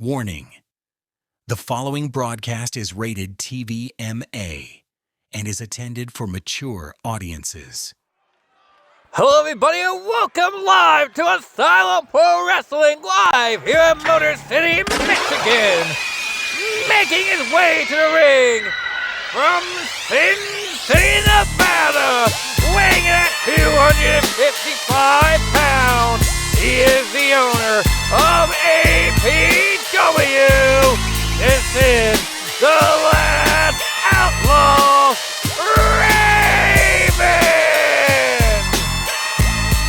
Warning: the following broadcast is rated TVMA and is intended for mature audiences. Hello everybody and welcome live to Asylum Pro Wrestling live here in Motor City, Michigan. Making his way to the ring from Sin City, Nevada, weighing in at 255 pounds. He is the owner of APW. This is the Last Outlaw, Raven.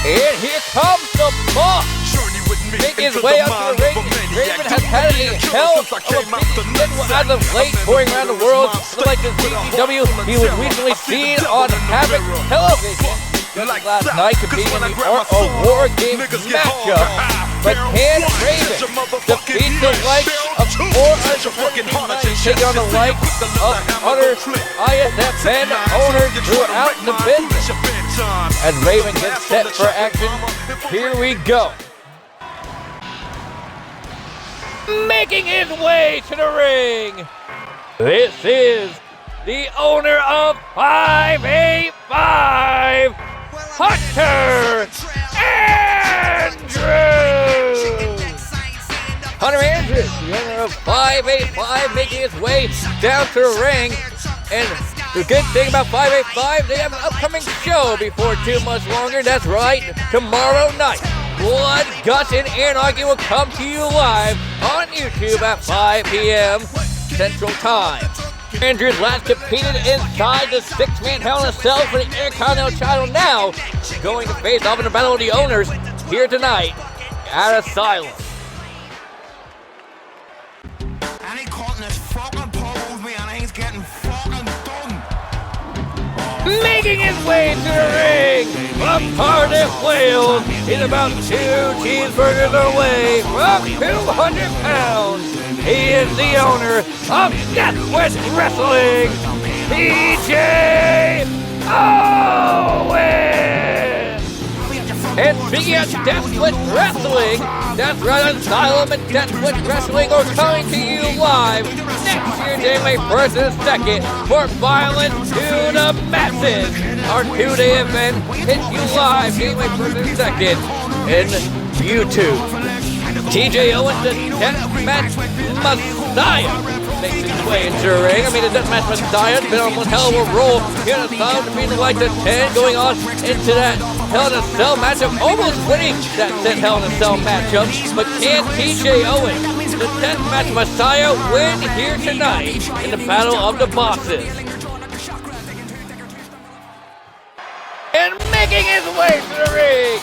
And here comes the boss. Making his way out to the ring. Raven has had a hell of a schedule as of late, touring around the world. Just like the CCW, he was recently seen on Havoc television. Just last night, competing in the Art of War Games matchup. But can Raven defeat the likes of 4 men, taking on the likes of other ISFN owners throughout the business? As Raven gets set for action, here we go. Making his way to the ring, this is the owner of 585, Hunter Andrews! Hunter Andrews, the owner of 585, making his way down to the ring. And the good thing about 585, they have an upcoming show before too much longer. That's right, tomorrow night. Blood, Guts, and Anarchy will come to you live on YouTube at 5 p.m. Central Time. Andrews last competed inside the 6-man Hell in a Cell for the Intercontinental title, now going to face off in the Battle of the Owners here tonight at Asylum. And he caught this fucking pole with me and he's getting fucking done. Making his way to the ring from Cardiff, Wales, he's about 2 cheeseburgers away from 200 pounds. He is the owner of Death Wish Wrestling, TJ Owens. And speaking of Death Wish Wrestling, that's right, Asylum and Death Wish Wrestling are coming to you live next year, January 1st and 2nd, for Violence to the Masses. Our 2-day event hits you live January 1st and 2nd in YouTube. TJ Owens, the Deathmatch Messiah, makes his way into the ring. I mean, the Deathmatch Messiah has been on one hell of a roll here in the Asylum, defeating like the 10, going on into that Hell in a Cell matchup, almost winning that Hell in a Cell matchup. But can TJ Owens, the Deathmatch Messiah, win here tonight in the Battle of the Bosses? And making his way to the ring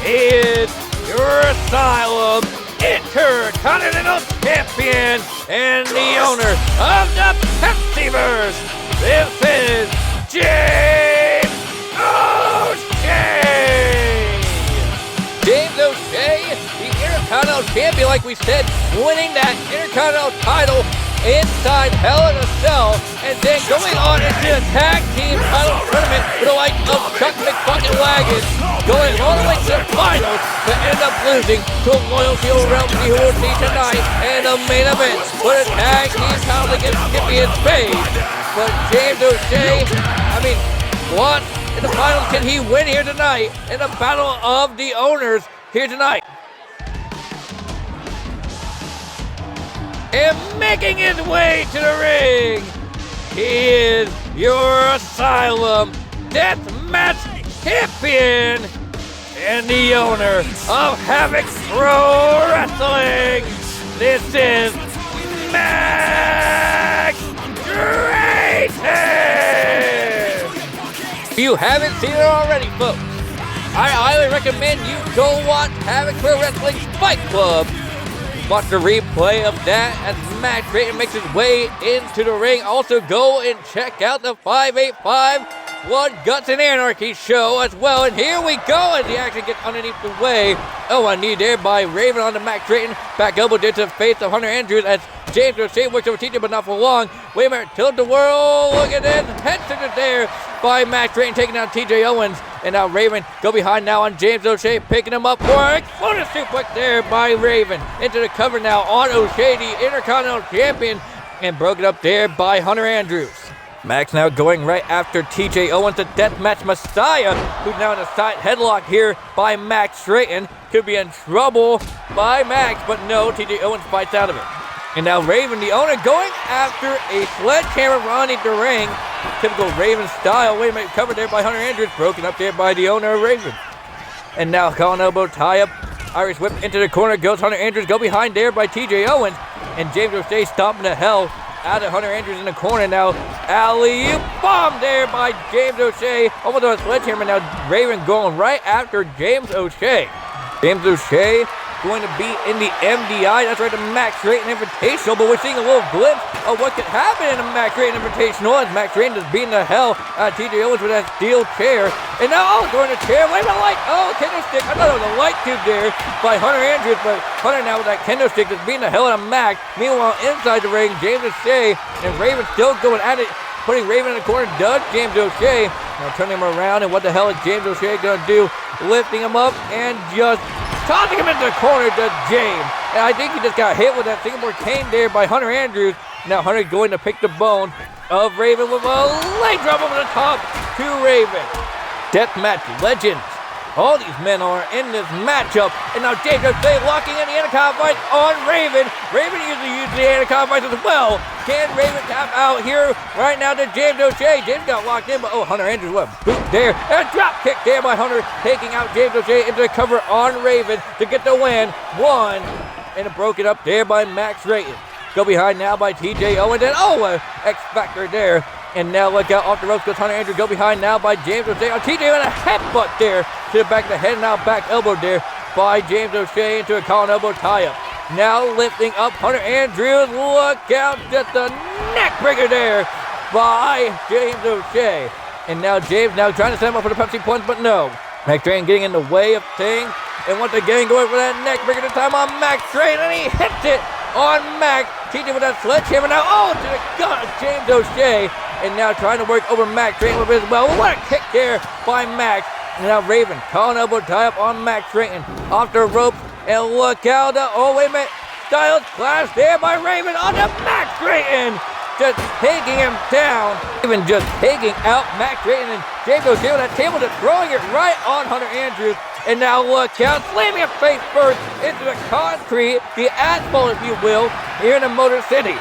is your Asylum Intercontinental Champion and the owner of the Pepsiverse. This is James O'Shea. James O'Shea, the Intercontinental Champion, like we said, winning that Intercontinental title inside Hell in a Cell, and then going on into a tag team title tournament with the likes of Chuck McFucking-Wagon, going all the way to the finals to end up losing to a loyalty realm who will see tonight in the main event for the tag team title against Skippy and Spade. But James O'Shea, I mean, what in the finals can he win here tonight in the Battle of the Owners here tonight? And making his way to the ring, he is your Asylum Deathmatch Champion and the owner of Havoc Pro Wrestling. This is Max Drayton. If you haven't seen it already, folks, I highly recommend you go watch Havoc Pro Wrestling Fight Club. Watch the replay of that as Max Drayton makes his way into the ring. Also, go and check out the 585 Blood, Guts, and Anarchy show as well. And here we go as the action gets underneath the way. Oh, a knee there by Raven on the Max Drayton. Back elbow there to the face of Hunter Andrews as James O'Shea works over TJ, but not for long. Wait a minute, tilt the world. Look at this. Head scissors there by Max Drayton taking down TJ Owens. And now Raven go behind now on James O'Shea, picking him up for an explosive suplex there by Raven. Into the cover now on O'Shea, the Intercontinental Champion, and broken up there by Hunter Andrews. Max now going right after TJ Owens, the Deathmatch Messiah, who's now in a side headlock here by Max Drayton. Could be in trouble by Max, but no, TJ Owens fights out of it. And now Raven, the owner, going after a sledgehammer running the ring. Typical Raven style. Wait a minute, covered there by Hunter Andrews, broken up there by the owner of Raven. And now collar elbow tie up. Irish whip into the corner, goes Hunter Andrews, go behind there by TJ Owens. And James O'Shea stomping the hell out of Hunter Andrews in the corner now. Alley-oop bomb there by James O'Shea. Almost on a sledgehammer now. Raven going right after James O'Shea. James O'Shea going to be in the MDI. That's right, the Max Drayton Invitational. But we're seeing a little glimpse of what could happen in the Max Drayton Invitational as Max Drayton is beating the hell out of TJ Owens with that steel chair. And now, going to chair. Wait a minute, light. Oh, kendo stick. I thought it was a light tube there by Hunter Andrews. But Hunter now with that kendo stick is beating the hell out of Max. Meanwhile, inside the ring, James O'Shea and Raven still going at it. Putting Raven in the corner, does James O'Shea. Now turning him around, and what the hell is James O'Shea going to do? Lifting him up and just tossing him into the corner to James. And I think he just got hit with that Singapore cane there by Hunter Andrews. Now Hunter going to pick the bone of Raven with a leg drop over the top to Raven. Deathmatch legends. All these men are in this matchup. And now James O'Shea locking in the Anaconda fight on Raven. Raven usually uses the Anaconda fights as well. Can Raven tap out here right now to James O'Shea? James got locked in, but oh, Hunter Andrews, what a boot there. And a drop kick there by Hunter, taking out James O'Shea into the cover on Raven to get the win. One, and it broken up there by Max Drayton. Go behind now by TJ Owens, and oh, X-Factor there. And now look out, off the ropes goes Hunter Andrews. Go behind now by James O'Shea. Oh, TJ with a headbutt there to the back of the head. Now back elbow there by James O'Shea into a collar elbow tie-up. Now lifting up Hunter Andrews. Look out, just a neck breaker there by James O'Shea. And now James now trying to set him up for the Pepsi punch, but no. Max Drayton getting in the way of things. And once again going for that neck breaker this time on Max Drayton. And he hits it on Max. TJ with that sledgehammer now. Oh, to the gut of James O'Shea. And now trying to work over Max Drayton with as well. What a kick there by Max. And now Raven, collar elbow tie up on Max Drayton. Off the ropes. And look out. Oh, wait a minute. Styles clash there by Raven on the Max Drayton. Just taking him down. Even just taking out Max Drayton. And James O'Shea with that table just throwing it right on Hunter Andrews. And now look out. Slamming him face first into the concrete. The asphalt, if you will, here in the Motor City.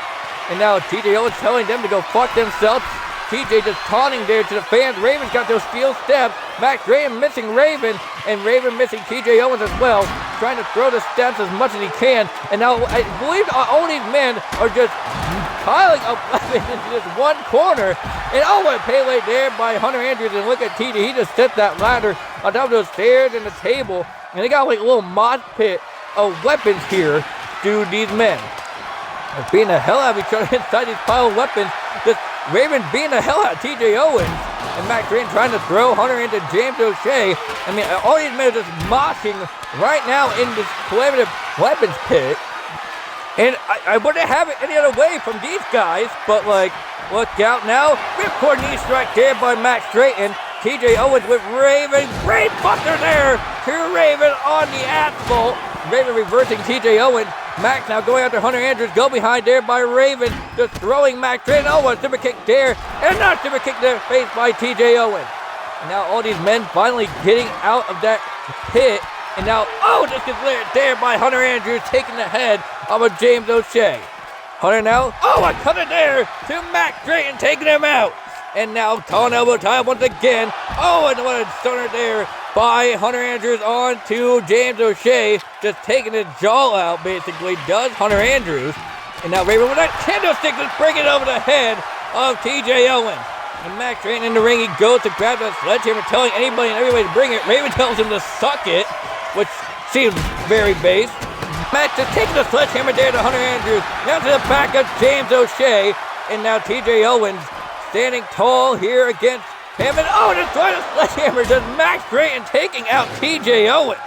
And now TJ Owens telling them to go fuck themselves. TJ just taunting there to the fans. Raven's got those steel steps. Max Drayton missing Raven, and Raven missing TJ Owens as well. Trying to throw the steps as much as he can. And now I believe all these men are just piling up weapons into this one corner. And oh, what a Pele there by Hunter Andrews. And look at TJ. He just set that ladder on top of those stairs and the table. And they got like a little mosh pit of weapons here to these men. They're beating the hell out of each other inside these pile of weapons. Just Raven beating the hell out of TJ Owens. And Max Drayton trying to throw Hunter into James O'Shea. I mean, all these men are just moshing right now in this collaborative weapons pit. And I wouldn't have it any other way from these guys. But, like, look out now. Ripcord knee strike there by Max Drayton. TJ Owens with Raven. Great buster there to Raven on the asphalt. Raven reversing TJ Owens. Max now going after Hunter Andrews. Go behind there by Raven. Just throwing Max Drayton. Oh, a super kick there. And another super kick to the face by TJ Owens. And now all these men finally getting out of that pit. And now, oh, just gets lit there by Hunter Andrews, taking the head of a James O'Shea. Hunter now, oh, a cutter there to Max Drayton, taking him out. And now collar elbow tie once again. Oh, and what a stunner there by Hunter Andrews on to James O'Shea. Just taking his jaw out, basically, does Hunter Andrews. And now Raven with that candlestick just bringing it over the head of TJ Owens. And Max Drayton in the ring, he goes to grab that sledgehammer, telling anybody and everybody to bring it. Raven tells him to suck it, which seems very base. Max just taking the sledgehammer there to Hunter Andrews. Now to the back of James O'Shea. And now TJ Owens standing tall here against Hammond, destroying the sledgehammer. Does Max Drayton taking out TJ Owens.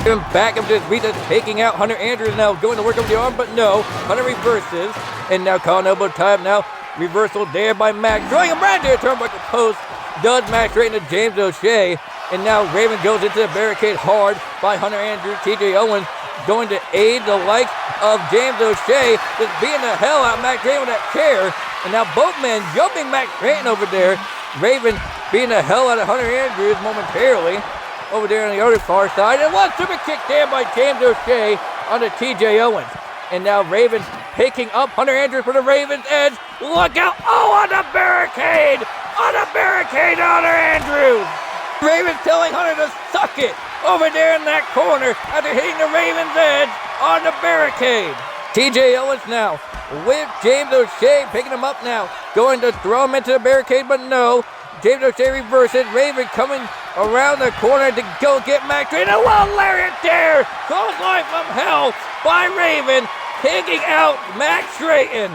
Even back up to his feet, taking out Hunter Andrews now, going to work over the arm, but no. Hunter reverses, and now calling elbow tie up now. Reversal there by Max, throwing him right to the turnbuckle post. Does Max Drayton to James O'Shea, and now Raven goes into the barricade hard by Hunter Andrews. TJ Owens going to aid the likes of James O'Shea, just beating the hell out of Max Drayton with that chair, and now both men jumping Max Drayton over there. Raven beating the hell out of Hunter Andrews momentarily over there on the other far side, and one super kick there by James O'Shea onto TJ Owens. And now Raven picking up Hunter Andrews for the Raven's edge. Look out! On the barricade! On the barricade, Hunter Andrews! Raven's telling Hunter to suck it over there in that corner after hitting the Raven's edge on the barricade. TJ Owens now with James O'Shea picking him up now. Going to throw him into the barricade, but no. James O'Shea reverses. Raven coming around the corner to go get Max Drayton. A wild lariat there! Clothesline from hell by Raven, taking out Max Drayton.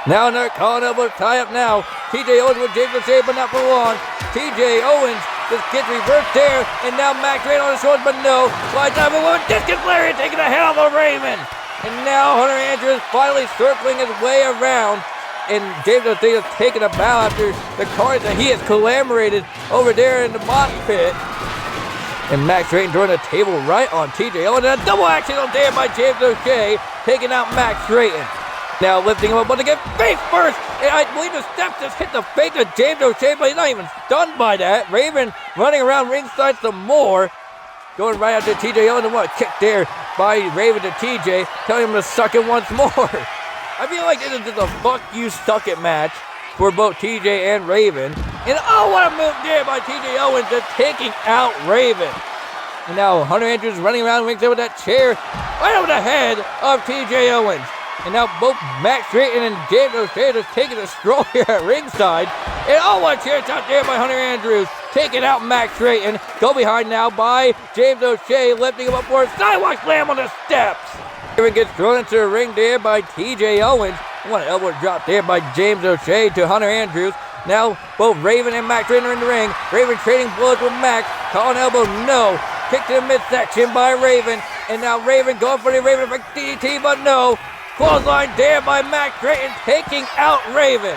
Now another calling elbow tie up now. TJ Owens with James O'Shea, but not for long. TJ Owens just gets reversed there, and now Max Drayton on his shoulders, but no. Slides down, but with discus lariat taking the head off of Raven. And now Hunter Andrews finally circling his way around. And James O'Shea is taking a bow after the cards that he has collaborated over there in the mosh pit. And Max Drayton throwing a table right on TJ Owens. And a double action on there by James O'Shea, taking out Max Drayton. Now lifting him up, but again, face first. And I believe the steps just hit the face of James O'Shea, but he's not even stunned by that. Raven running around ringside some more. Going right after TJ Owens, and what a kick there by Raven to TJ, telling him to suck it once more. I feel like this is just a fuck you suck it match for both TJ and Raven. And what a move there by TJ Owens, just taking out Raven. And now Hunter Andrews running around ringside with that chair right over the head of TJ Owens. And now both Max Drayton and James O'Shea just taking a stroll here at ringside. And what a chair shot there by Hunter Andrews, taking out Max Drayton. Go behind now by James O'Shea, lifting him up for a sidewalk slam on the steps. Raven gets thrown into the ring there by TJ Owens. One elbow drop there by James O'Shea to Hunter Andrews. Now both Raven and Max Drayton are in the ring. Raven trading blows with Max. Calling elbow, no. Kick to the midsection by Raven. And now Raven going for the Raven for DDT, but no. Clothesline there by Max Drayton, taking out Raven.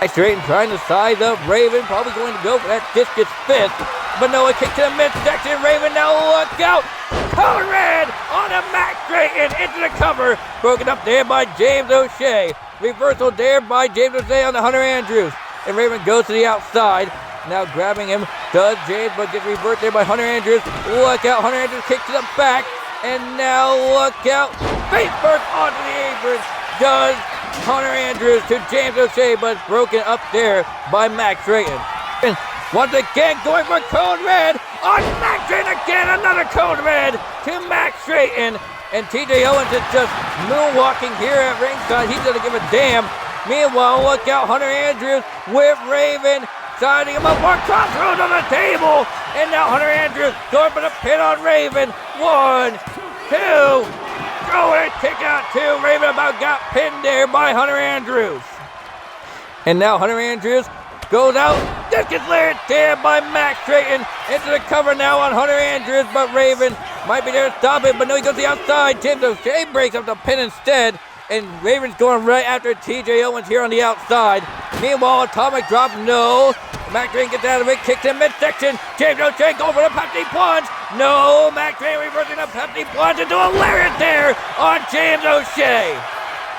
Max Drayton trying to size up Raven, probably going to go for that discus fist. But no, a kick to the midsection. Raven now look out. Code red on a Max Drayton into the cover. Broken up there by James O'Shea. Reversal there by James O'Shea on the Hunter Andrews. And Raven goes to the outside. Now grabbing him does James, but gets reversed there by Hunter Andrews. Look out, Hunter Andrews kick to the back. And now look out. Face first onto the apron. Does Hunter Andrews to James O'Shea, but broken up there by Max Drayton. And once again going for code red on Max Drayton again. Another code red to Max Drayton. And TJ Owens is just moonwalking here at ringside. He doesn't give a damn. Meanwhile, look out, Hunter Andrews with Raven, signing him up for crossroads on the table. And now Hunter Andrews going for the pin on Raven. 1, 2, throw it, kick out 2. Raven about got pinned there by Hunter Andrews. And now Hunter Andrews goes out. Discus lariat there by Max Drayton into the cover now on Hunter Andrews, but Raven might be there to stop it, but no, he goes to the outside. James O'Shea breaks up the pin instead, and Raven's going right after TJ Owens here on the outside. Meanwhile, atomic drop, no. Max Drayton gets out of it, kicks in midsection. James O'Shea going for the Pepsi plunge. No, Max Drayton reversing the Pepsi plunge into a lariat there on James O'Shea.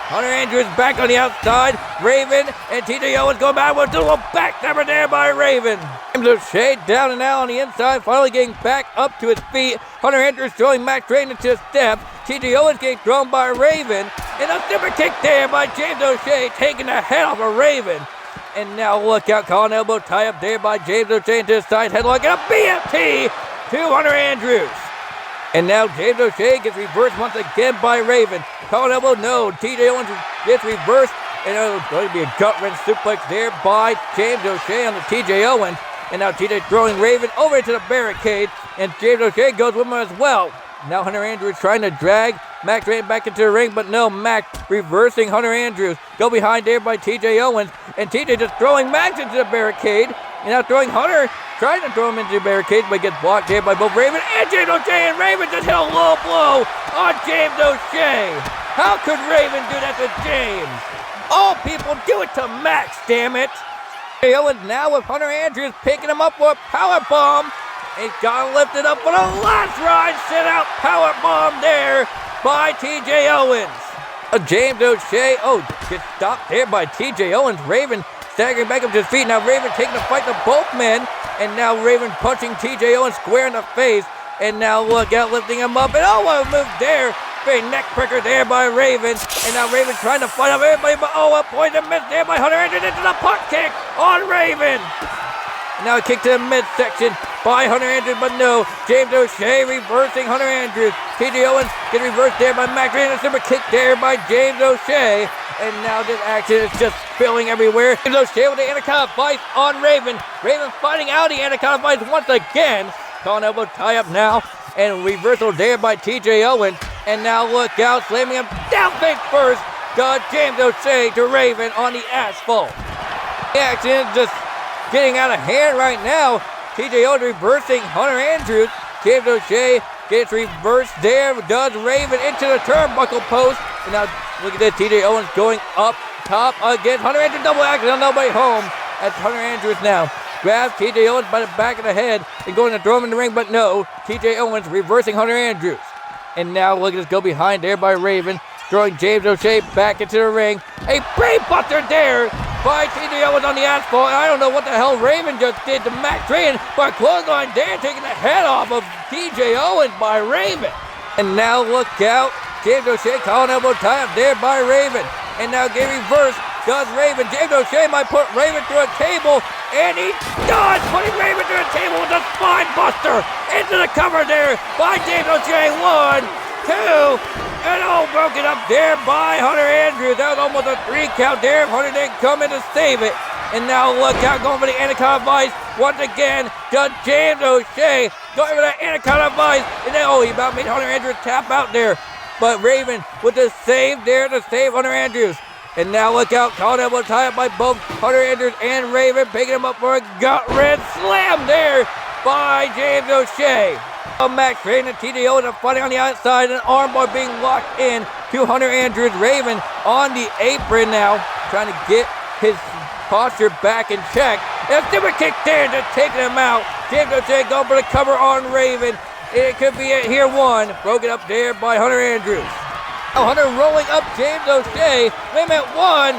Hunter Andrews back on the outside. Raven and TJ Owens go back with a little backstabber there by Raven. James O'Shea down and out on the inside, finally getting back up to his feet. Hunter Andrews throwing Max Drayton into the steps. TJ Owens getting thrown by Raven. And a super kick there by James O'Shea, taking the head off of Raven. And now look out, calling elbow tie up there by James O'Shea into the side headlock, and a BFT to Hunter Andrews. And now James O'Shea gets reversed once again by Raven. Calling elbow, no. TJ Owens gets reversed, and it's going to be a gut-wrench suplex there by James O'Shea on the TJ Owens. And now TJ throwing Raven over into the barricade, and James O'Shea goes with him as well. Now Hunter Andrews trying to drag Max Drayton back into the ring, but no, Max reversing Hunter Andrews. Go behind there by TJ Owens, and TJ just throwing Max into the barricade. And now throwing Hunter, trying to throw him into the barricade, but gets blocked here by both Raven and James O'Shea. And Raven just hit a low blow on James O'Shea. How could Raven do that to James? All people do it to Max, damn it. Owens now with Hunter Andrews picking him up for a power bomb. He's got lifted up for the last ride. Sit out power bomb there by TJ Owens. James O'Shea, gets stopped there by TJ Owens. Raven staggering back up to his feet. Now Raven taking the fight to both men. And now Raven punching TJ Owens square in the face. And now look out, lifting him up. And what a move there. Big neck breaker there by Raven. And now Raven trying to fight up everybody. But a poison miss there by Hunter Andrews into the puck kick on Raven. And now a kick to the midsection by Hunter Andrews, but no. James O'Shea reversing Hunter Andrews. TJ Owens gets reversed there by Max Raven. A super kick there by James O'Shea. And now this action is just spilling everywhere. James O'Shea with the Anaconda Vice on Raven. Raven fighting out the Anaconda Vice once again. Colin elbow tie up now. And reversal there by TJ Owens. And now look out, slamming him down face first. Got James O'Shea to Raven on the asphalt. The action is just getting out of hand right now. TJ Owens reversing Hunter Andrews. James O'Shea gets reversed there. Does Raven into the turnbuckle post. And now look at this. TJ Owens going up top against Hunter Andrews. Double action on the way home. That's Hunter Andrews now. Grabs TJ Owens by the back of the head and going to throw him in the ring. But no. TJ Owens reversing Hunter Andrews. And now look at this go behind there by Raven. Throwing James O'Shea back into the ring. A brainbuster there by TJ Owens on the asphalt. And I don't know what the hell Raven just did to Max Raven, but clothesline there taking the head off of TJ Owens by Raven. And now look out. James O'Shea calling elbow tie up there by Raven. And now get reversed. Does Raven. James O'Shea might put Raven through a table. And he does, putting Raven through a table with a spine buster into the cover there by James O'Shea. 1, 2, and broken up there by Hunter Andrews. That was almost a 3 count there if Hunter didn't come in to save it. And now look out, going for the Anaconda Vice once again. Does James O'Shea going for the Anaconda Vice. And then, he about made Hunter Andrews tap out there. But Raven with the save there to save Hunter Andrews. And now look out, called elbow tie up by both Hunter Andrews and Raven, picking him up for a gut red slam there by James O'Shea. Max Raven and TJ Owens are fighting on the outside, and armbar being locked in to Hunter Andrews. Raven on the apron now, trying to get his posture back in check. And a super kick there, just taking him out. James O'Shea going for the cover on Raven. It could be it here, 1. Broken up there by Hunter Andrews. Hunter rolling up James O'Shea. Wait a minute, 1,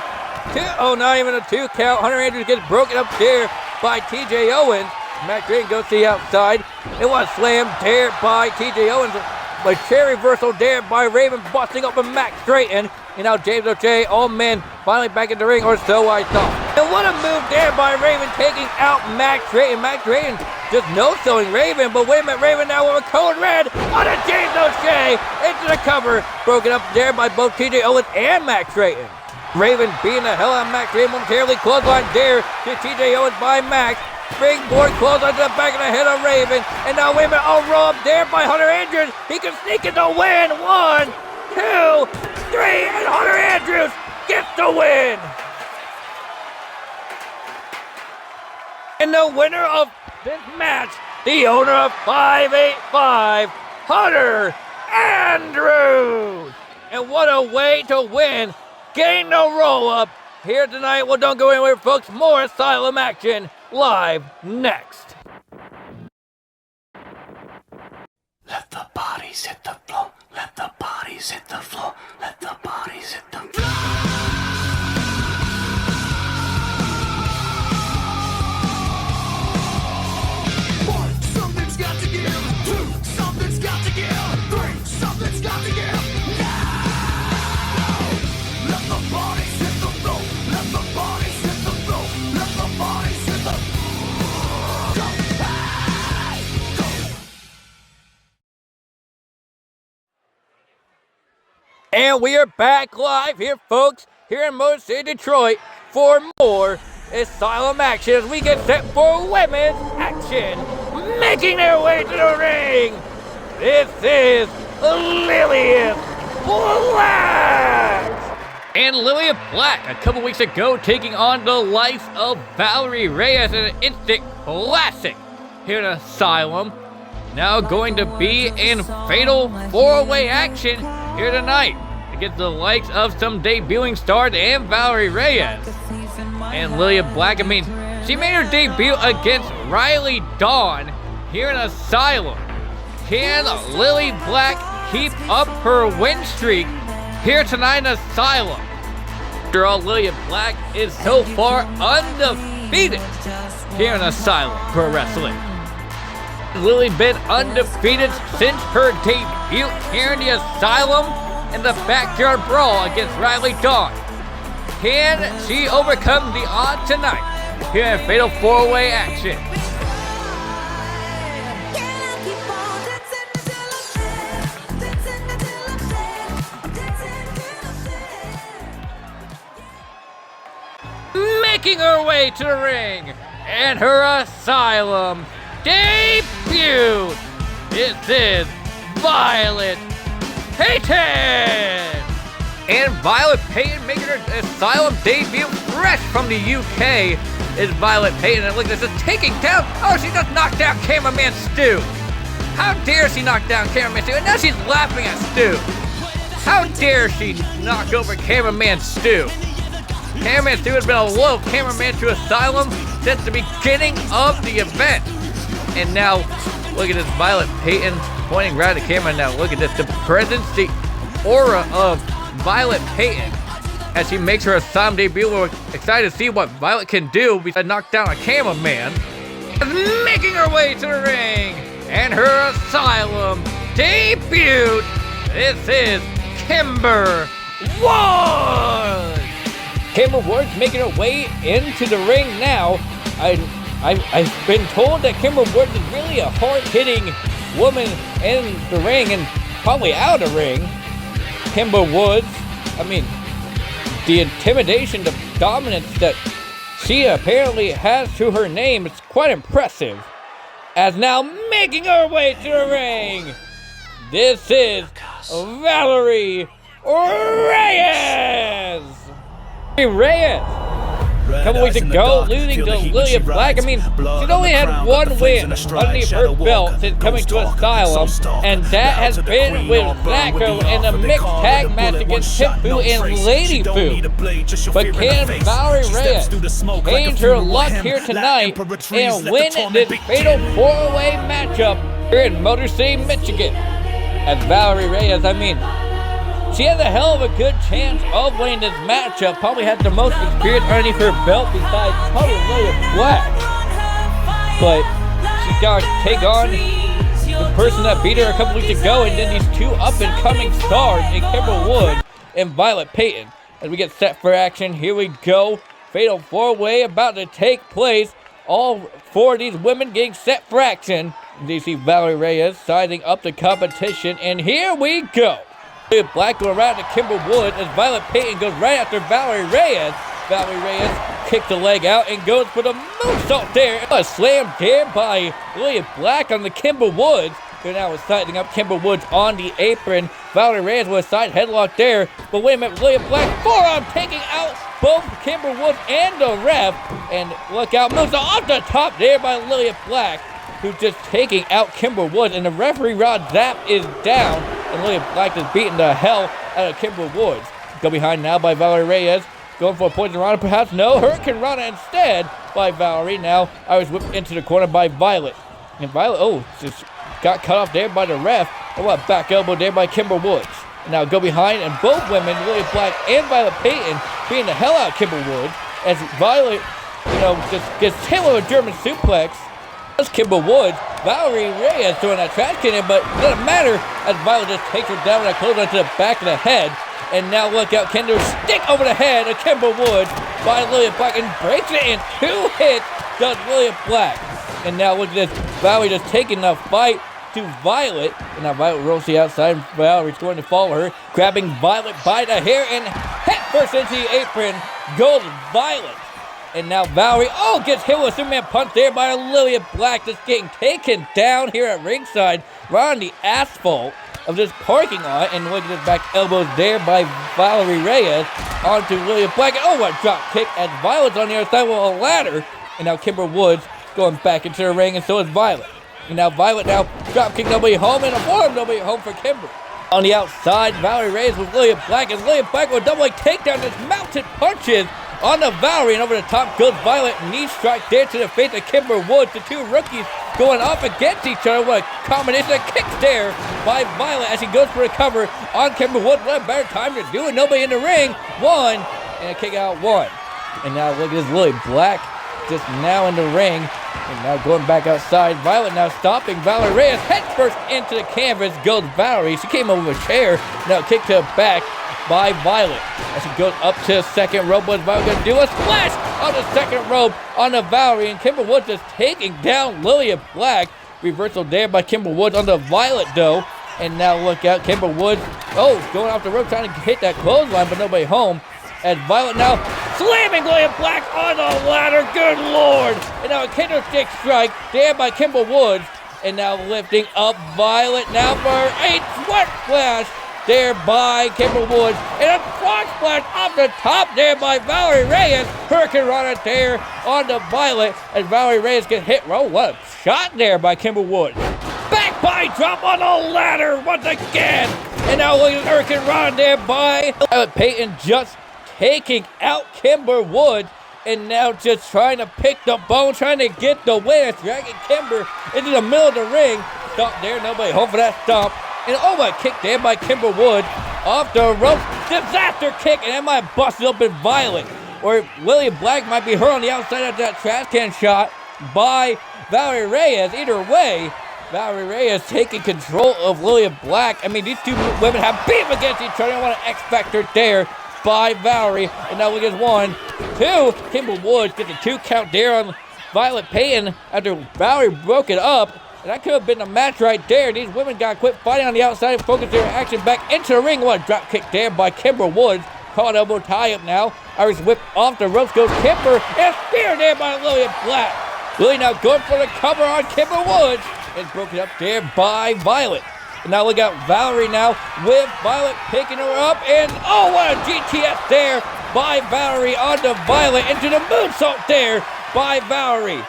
2. Not even a 2 count. Hunter Andrews gets broken up there by TJ Owens. Max Raven goes to the outside. It was slammed there by TJ Owens. But chair reversal there by Raven, busting up with Max Drayton. And now James O'Shea, all men, finally back in the ring, or so I thought. And what a move there by Raven, taking out Max Drayton. Max Drayton just no-selling Raven, but wait a minute, Raven now with a code red on a James O'Shea into the cover. Broken up there by both TJ Owens and Max Drayton. Raven beating the hell out of Max Drayton momentarily. Clothesline there to TJ Owens by Max. Springboard clothesline to the back of the head of Raven. And now wait a minute, roll up there by Hunter Andrews. He can sneak in the win. 1, 2, 3, and Hunter Andrews gets the win. And the winner of this match, the owner of 585, Hunter Andrews. And what a way to win. Getting the roll-up here tonight. Well, don't go anywhere, folks. More Asylum action live next. Let the bodies hit the floor. Let the bodies hit the floor. Let the bodies hit the floor. Something's got to give. 2, something's got to give. 3, something's got to give. Now, let the bodies hit the floor. Let the bodies hit the floor. Let the bodies hit the floor. Go, hey, go. And we are back live here, folks, here in Motor City, Detroit, for more Asylum action as we get set for women's action. Making their way to the ring, this is Lillian Black. And Lilia Black, a couple weeks ago, taking on the likes of Valerie Reyes in an instant classic here at Asylum. Now going to be in fatal 4-way action here tonight against the likes of some debuting stars and Valerie Reyes. And Lilia Black, I mean, she made her debut against Riley Dawn here in Asylum. Can Lily Black keep up her win streak here tonight in Asylum? After all, Lilia Black is so far undefeated here in Asylum Pro Wrestling. Lily been undefeated since her debut here in the Asylum in the backyard brawl against Riley Dawn. Can she overcome the odds tonight here in Fatal 4-Way action? Making her way to the ring and her Asylum debut. This is Violet Payton. And Violet Payton making her Asylum debut fresh from the UK is Violet Payton. And look at this, just taking down. Oh, she just knocked down cameraman Stu. How dare she knock down cameraman Stu? And now she's laughing at Stu. How dare she knock over cameraman Stu? Cameraman Stu has been a low cameraman to Asylum since the beginning of the event. And now, look at this, Violet Payton pointing right at the camera. Now, look at this, the presence, the aura of Violet Payton as she makes her Asylum debut. We're excited to see what Violet can do besides knock down a cameraman. Making her way to the ring and her Asylum debut. This is Kimber Woods. Kimber Woods making her way into the ring now. I've been told that Kimber Woods is really a hard-hitting woman in the ring and probably out of the ring. Kimber Woods, I mean, the intimidation, the dominance that she apparently has to her name is quite impressive. As now making her way to the ring, this is Valerie Reyes. Reyes, a couple weeks ago, losing to Lilia Black. I mean, she's only had one win underneath her belt since coming to Asylum, and that has been with Zacko in a mixed tag match against Tipu and Lady Fu. But can Valerie Reyes change her luck here tonight and win this fatal 4-way matchup here in Motor City, Michigan? As Valerie Reyes, I mean, she has a hell of a good chance of winning this matchup. Probably has the most experience underneath her belt besides probably Lilia Black. But she's got to take on the person that beat her a couple weeks ago, and then these two up-and-coming stars in Kimber Woods and Violet Payton. As we get set for action, here we go. Fatal 4-Way about to take place. All four of these women getting set for action. You see Valerie Reyes sizing up the competition, and here we go. Black go around to Kimber Woods as Violet Payton goes right after Valerie Reyes. Valerie Reyes kicks the leg out and goes for the moonsault there. A slam there by Lilia Black on the Kimber Woods. They're now sizing up Kimber Woods on the apron. Valerie Reyes with a side headlock there. But wait a minute, Lilia Black forearm taking out both Kimber Woods and the ref. And look out, moonsault off the top there by Lilia Black, who's just taking out Kimber Woods. And the referee Rod Zapp is down. And Lilia Black is beating the hell out of Kimber Woods. Go behind now by Valerie Reyes. Going for a poison Rana, perhaps. No, Hurricane Rana instead by Valerie. Now Irish whipped into the corner by Violet. And Violet, oh, just got cut off there by the ref. And what back elbow there by Kimber Woods. And now go behind, and both women, Lilia Black and Violet Payton, beating the hell out of Kimber Woods. As Violet, just gets hit with a German suplex. Kimber Woods, Valerie Reyes throwing that trash can in, but it doesn't matter as Violet just takes her down with a clothesline to the back of the head. And now look out, Kinder stick over the head of Kimber Woods by Lilia Black and breaks it in 2 hits, does Lilia Black. And now look at this, Valerie just taking the fight to Violet. And now Violet rolls to the outside, and Valerie's going to follow her, grabbing Violet by the hair and head first into the apron, goes Violet. And now Valerie, gets hit with a Superman punch there by Lilia Black, just getting taken down here at ringside, right on the asphalt of this parking lot. And look at this back elbows there by Valerie Reyes onto Lillian Black. Oh, a drop kick as Violet's on the other side with a ladder. And now Kimber Woods going back into the ring, and so is Violet. And now Violet drop kick nobody home, and a form nobody home for Kimber. On the outside, Valerie Reyes with Lillian Black, and Lillian Black with a double leg takedown, just mounted punches on the Valerie, and over the top goes Violet. Knee strike there to the face of Kimber Woods. The two rookies going off against each other. What a combination of kicks there by Violet as she goes for a cover on Kimber Woods. What a better time to do it. Nobody in the ring. One, and a kick out one. And now look at this Lillian Black just now in the ring. And now going back outside, Violet now stopping Valerie Reyes. Head first into the canvas goes Valerie. She came over with a chair. Now kick to the back by Violet. As she goes up to the second rope, what's Violet going to do? A splash on the second rope on the Valerie. And Kimber Woods is taking down Lillian Black. Reversal there by Kimber Woods on the Violet though. And now look out, Kimber Woods. Oh, going off the rope trying to hit that clothesline, but nobody home. As Violet now slamming Lillian Black on the ladder. Good Lord. And now a candlestick strike there by Kimber Woods. And now lifting up Violet now for a sweat splash there by Kimber Woods. And a frog splash off the top there by Valerie Reyes. Hurricane Rana there on the Violet as Valerie Reyes gets hit. Oh, what a shot there by Kimber Woods. Back body drop on the ladder once again. And now look at Hurricane Rana there by Violet Payton just taking out Kimber Woods, and now just trying to pick the bone, trying to get the win. Dragging Kimber into the middle of the ring. Stomp there, nobody home for that stomp. And oh, my kick there by Kimber Woods off the rope. Disaster kick, and that might have busted open Violet. Or Lillian Black might be hurt on the outside of that trash can shot by Valerie Reyes. Either way, Valerie Reyes taking control of Lillian Black. I mean, these two women have beat against each other. I want an X Factor there by Valerie. And now look at 1, 2. Kimber Woods gets a 2 count there on Violet Payton after Valerie broke it up. And that could have been the match right there. These women got to quit fighting on the outside and focus their action back into the ring. What a drop kick there by Kimber Woods. Caught elbow tie up now. Irish whip off the ropes goes Kimber. And a spear there by Lillian Black. Lily now going for the cover on Kimber Woods. And broken up there by Violet. And now look out Valerie now with Violet picking her up. And oh, what a GTS there by Valerie onto Violet. Into the moonsault there by Valerie.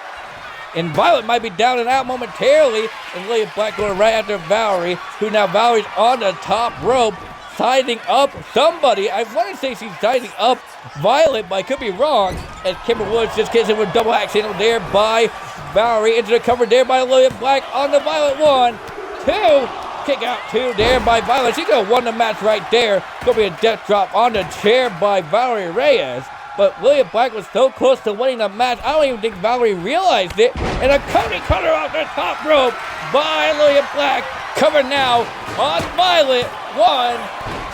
And Violet might be down and out momentarily. And Lillian Black going right after Valerie. Who now Valerie's on the top rope. Sizing up somebody. I want to say she's sizing up Violet, but I could be wrong. As Kimber Woods just gets in with double axe handle there by Valerie. Into the cover there by Lillian Black on the Violet. 1, 2. Kick out 2 there by Violet. She could have won the match right there. Gonna be a death drop on the chair by Valerie Reyes. But Lillian Black was so close to winning the match, I don't even think Valerie realized it. And a Cody cutter off the top rope by Lillian Black. Cover now on Violet. 1,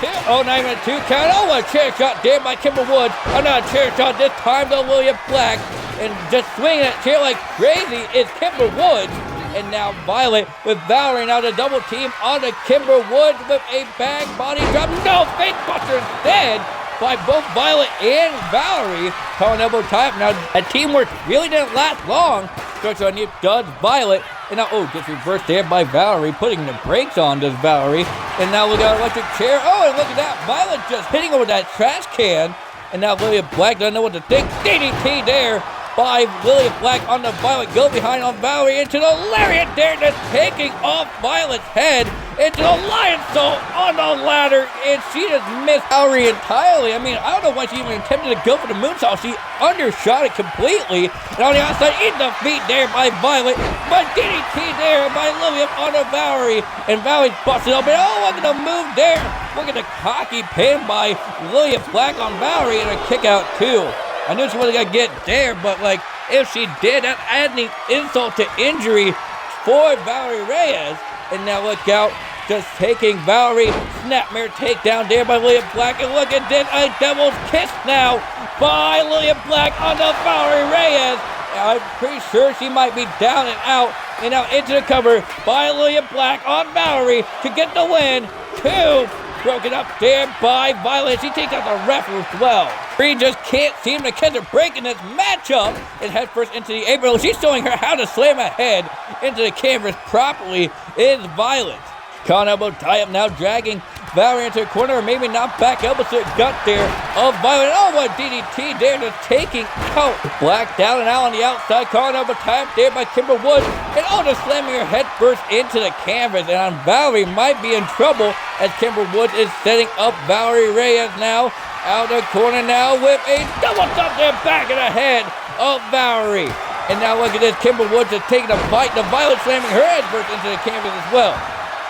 2. Oh, not even a 2 count. Oh, a chair shot there by Kimber Woods. Another chair shot this time to Lillian Black. And just swinging that chair like crazy is Kimber Woods. And now Violet with Valerie now the double team on the Kimber Woods with a bag body drop. No, face buster instead by both Violet and Valerie. Calling elbow tie up. Now a teamwork really didn't last long. Starts on you, does Violet. And now, oh, gets reversed there by Valerie, putting the brakes on does Valerie. And now look at electric chair. Oh, and look at that. Violet just hitting her with that trash can. And now Lillian Black doesn't know what to think. DDT there by Lillian Black on the Violet. Go behind on Valerie into the lariat there, just taking off Violet's head into the lion salt on the ladder, and she just missed Valerie entirely. I mean, I don't know why she even attempted to go for the moonsault. She undershot it completely. And on the outside, in the feet there by Violet, but DDT there by Lillian on the Valerie, and Valerie's busted open. Oh, look at the move there. Look at the cocky pin by Lillian Black on Valerie, and a kick out too. I knew she wasn't going to get there, but like, if she did, that's adding insult to injury for Valerie Reyes. And now look out, just taking Valerie, snapmare takedown there by Lillian Black. And look at this, a devil's kiss now by Lillian Black on the Valerie Reyes. I'm pretty sure she might be down and out. And now into the cover by Lillian Black on Valerie to get the win. 2. Broken up there by Violet. She takes out the ref as well. Bree just can't seem to catch a break in this matchup and head first into the apron. She's showing her how to slam a head into the canvas properly is Violet. Con elbow tie up now, dragging Valerie into the corner, or maybe not back elbow to the gut there of Violet. Oh, what DDT there, just taking out Black down and out on the outside. Con elbow tie up there by Kimber Woods, and just slamming her head first into the canvas. And Valerie might be in trouble as Kimber Woods is setting up Valerie Reyes now. Out the corner now with a double thumb there, back of the head of Valerie. And now look at this, Kimber Woods is taking a bite. The Violet slamming her head first into the canvas as well.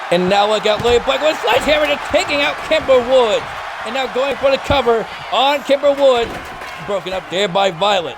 And now look out, Lily Black with a sledgehammer just taking out Kimber Woods. And now going for the cover on Kimber Woods. Broken up there by Violet.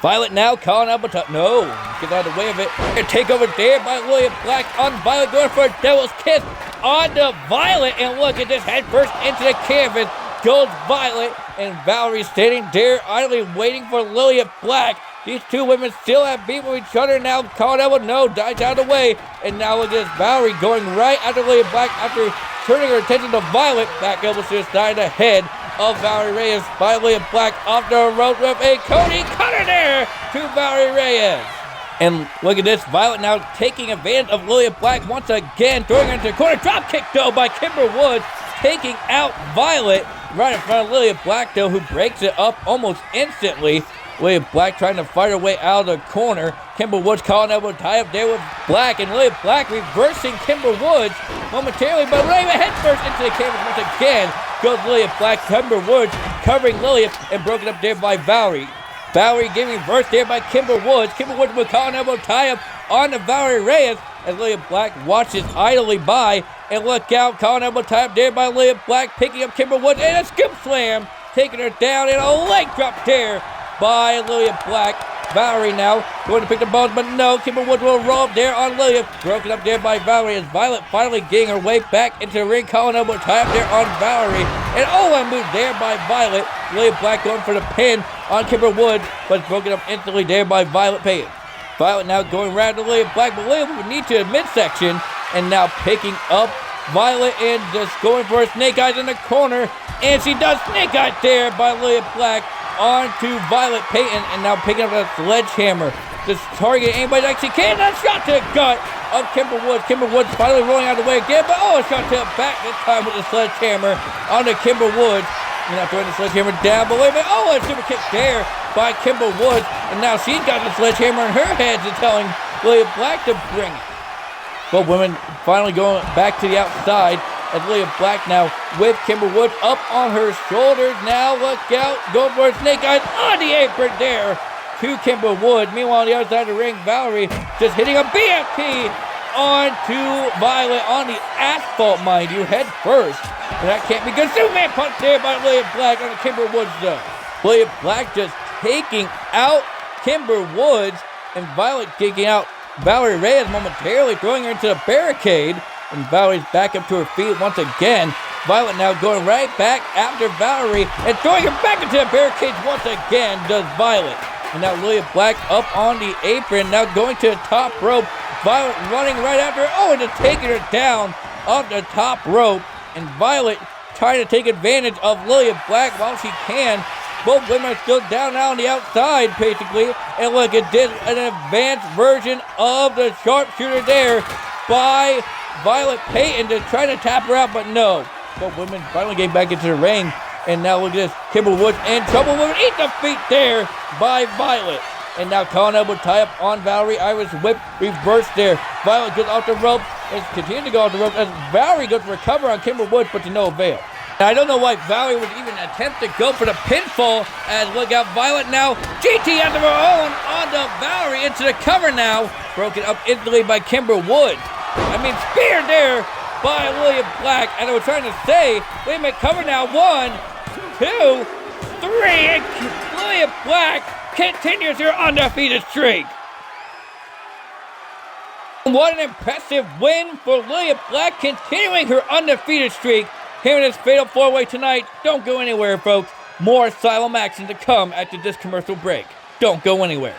Violet now calling out, but no, get out of the way of it. A takeover there by Lily Black on Violet, going for a devil's kiss on the Violet. And look at this, head first into the canvas. Goes Violet, and Valerie standing there idly waiting for Lily Black. These two women still have beef with each other now. Caught out with no, dies out of the way. And now look at this, Valerie going right after Lily Black after turning her attention to Violet. Back elbow to the side of the head of Valerie Reyes by Lily Black off the rope with a Cody cutter there to Valerie Reyes. And look at this, Violet now taking advantage of Lily Black once again, throwing her into the corner. Drop kick though by Kimber Woods, taking out Violet right in front of Lily Black though, who breaks it up almost instantly. Lily Black trying to fight her way out of the corner. Kimber Woods calling elbow tie up there with Black, and Lily Black reversing Kimber Woods momentarily, but right head first into the canvas once again goes Lily Black. Kimber Woods covering Lily and broken up there by Valerie. Valerie getting reversed there by Kimber Woods. Kimber Woods with calling elbow tie up on the Valerie Reyes as Lily Black watches idly by. And look out, calling elbow tie up there by Lily Black, picking up Kimber Woods and a scoop slam, taking her down, and a leg drop there by Lily Black. Valerie now going to pick the bones, but no, Kimber Woods will roll up there on Lily. Broken up there by Valerie as Violet finally getting her way back into the ring. Calling elbow tie up there on Valerie. And a move there by Violet. Lily Black going for the pin on Kimber Woods, but it's broken up instantly there by Violet Payton. Violet now going around to Lily Black, but Lily would need to the midsection. And now picking up Violet and just going for a snake eyes in the corner. And she does snake eyes there by Lily Black on to Violet Payton, and now picking up a sledgehammer. Just targeting anybody like she can. That shot to the gut of Kimber Woods. Kimber Woods finally rolling out of the way again, but a shot to the back this time with the sledgehammer onto Kimber Woods. And now throwing the sledgehammer down, but wait a minute. A super kick there by Kimber Woods. And now she's got the sledgehammer in her hands and telling Lily Black to bring it. Both women finally going back to the outside as Lily Black now with Kimber Woods up on her shoulders. Now look out, go for a snake eyes on the apron there to Kimber Woods. Meanwhile, on the other side of the ring, Valerie just hitting a BFT onto Violet on the asphalt, mind you, head first. And that can't be good. Superman punch there by Lily Black on the Kimber Woods though. Lily Black just taking out Kimber Woods, and Violet kicking out Valerie Reyes momentarily, throwing her into the barricade. And Valerie's back up to her feet once again. Violet now going right back after Valerie and throwing her back into the barricades once again does Violet. And now Lily Black up on the apron, now going to the top rope. Violet running right after her, and just taking her down off the top rope. And Violet trying to take advantage of Lily Black while she can. Both women are still down now on the outside, basically. And look at this, an advanced version of the sharpshooter there by Violet Payton to try to tap her out, but no. Both women finally getting back into the ring. And now look at this, Kimber Woods in trouble with an eat the feet there by Violet. And now calling elbow tie up on Valerie. Irish whip reverse there. Violet goes off the rope and continues to go off the rope as Valerie goes to recover on Kimber Woods, but to no avail. Now, I don't know why Valerie would even attempt to go for the pinfall, as look out, Violet now, GT of her own onto Valerie into the cover now. Broken up instantly by Kimber Woods. Spear there by Lily Black. And I was trying to say, wait a minute, cover now. 1, 2, 3. And Lily Black continues her undefeated streak. What an impressive win for Lily Black, continuing her undefeated streak here in this Fatal 4-Way tonight. Don't go anywhere, folks. More Asylum action to come after this commercial break. Don't go anywhere.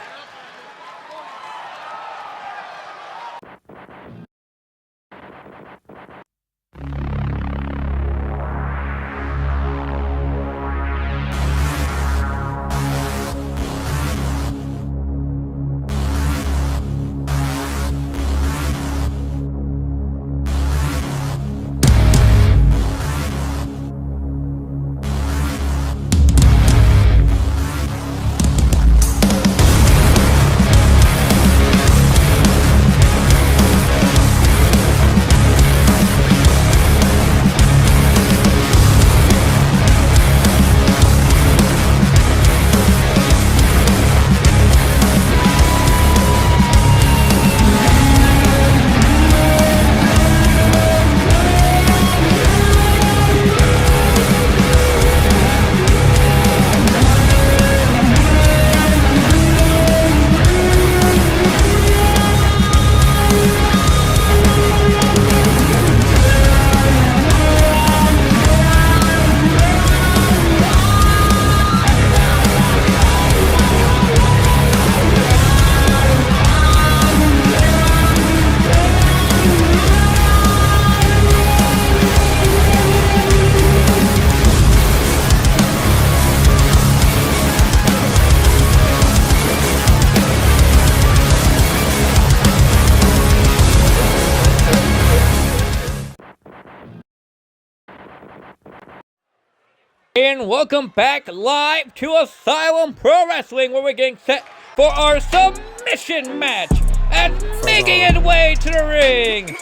And welcome back live to Asylum Pro Wrestling, where we're getting set for our submission match and making its way to the ring.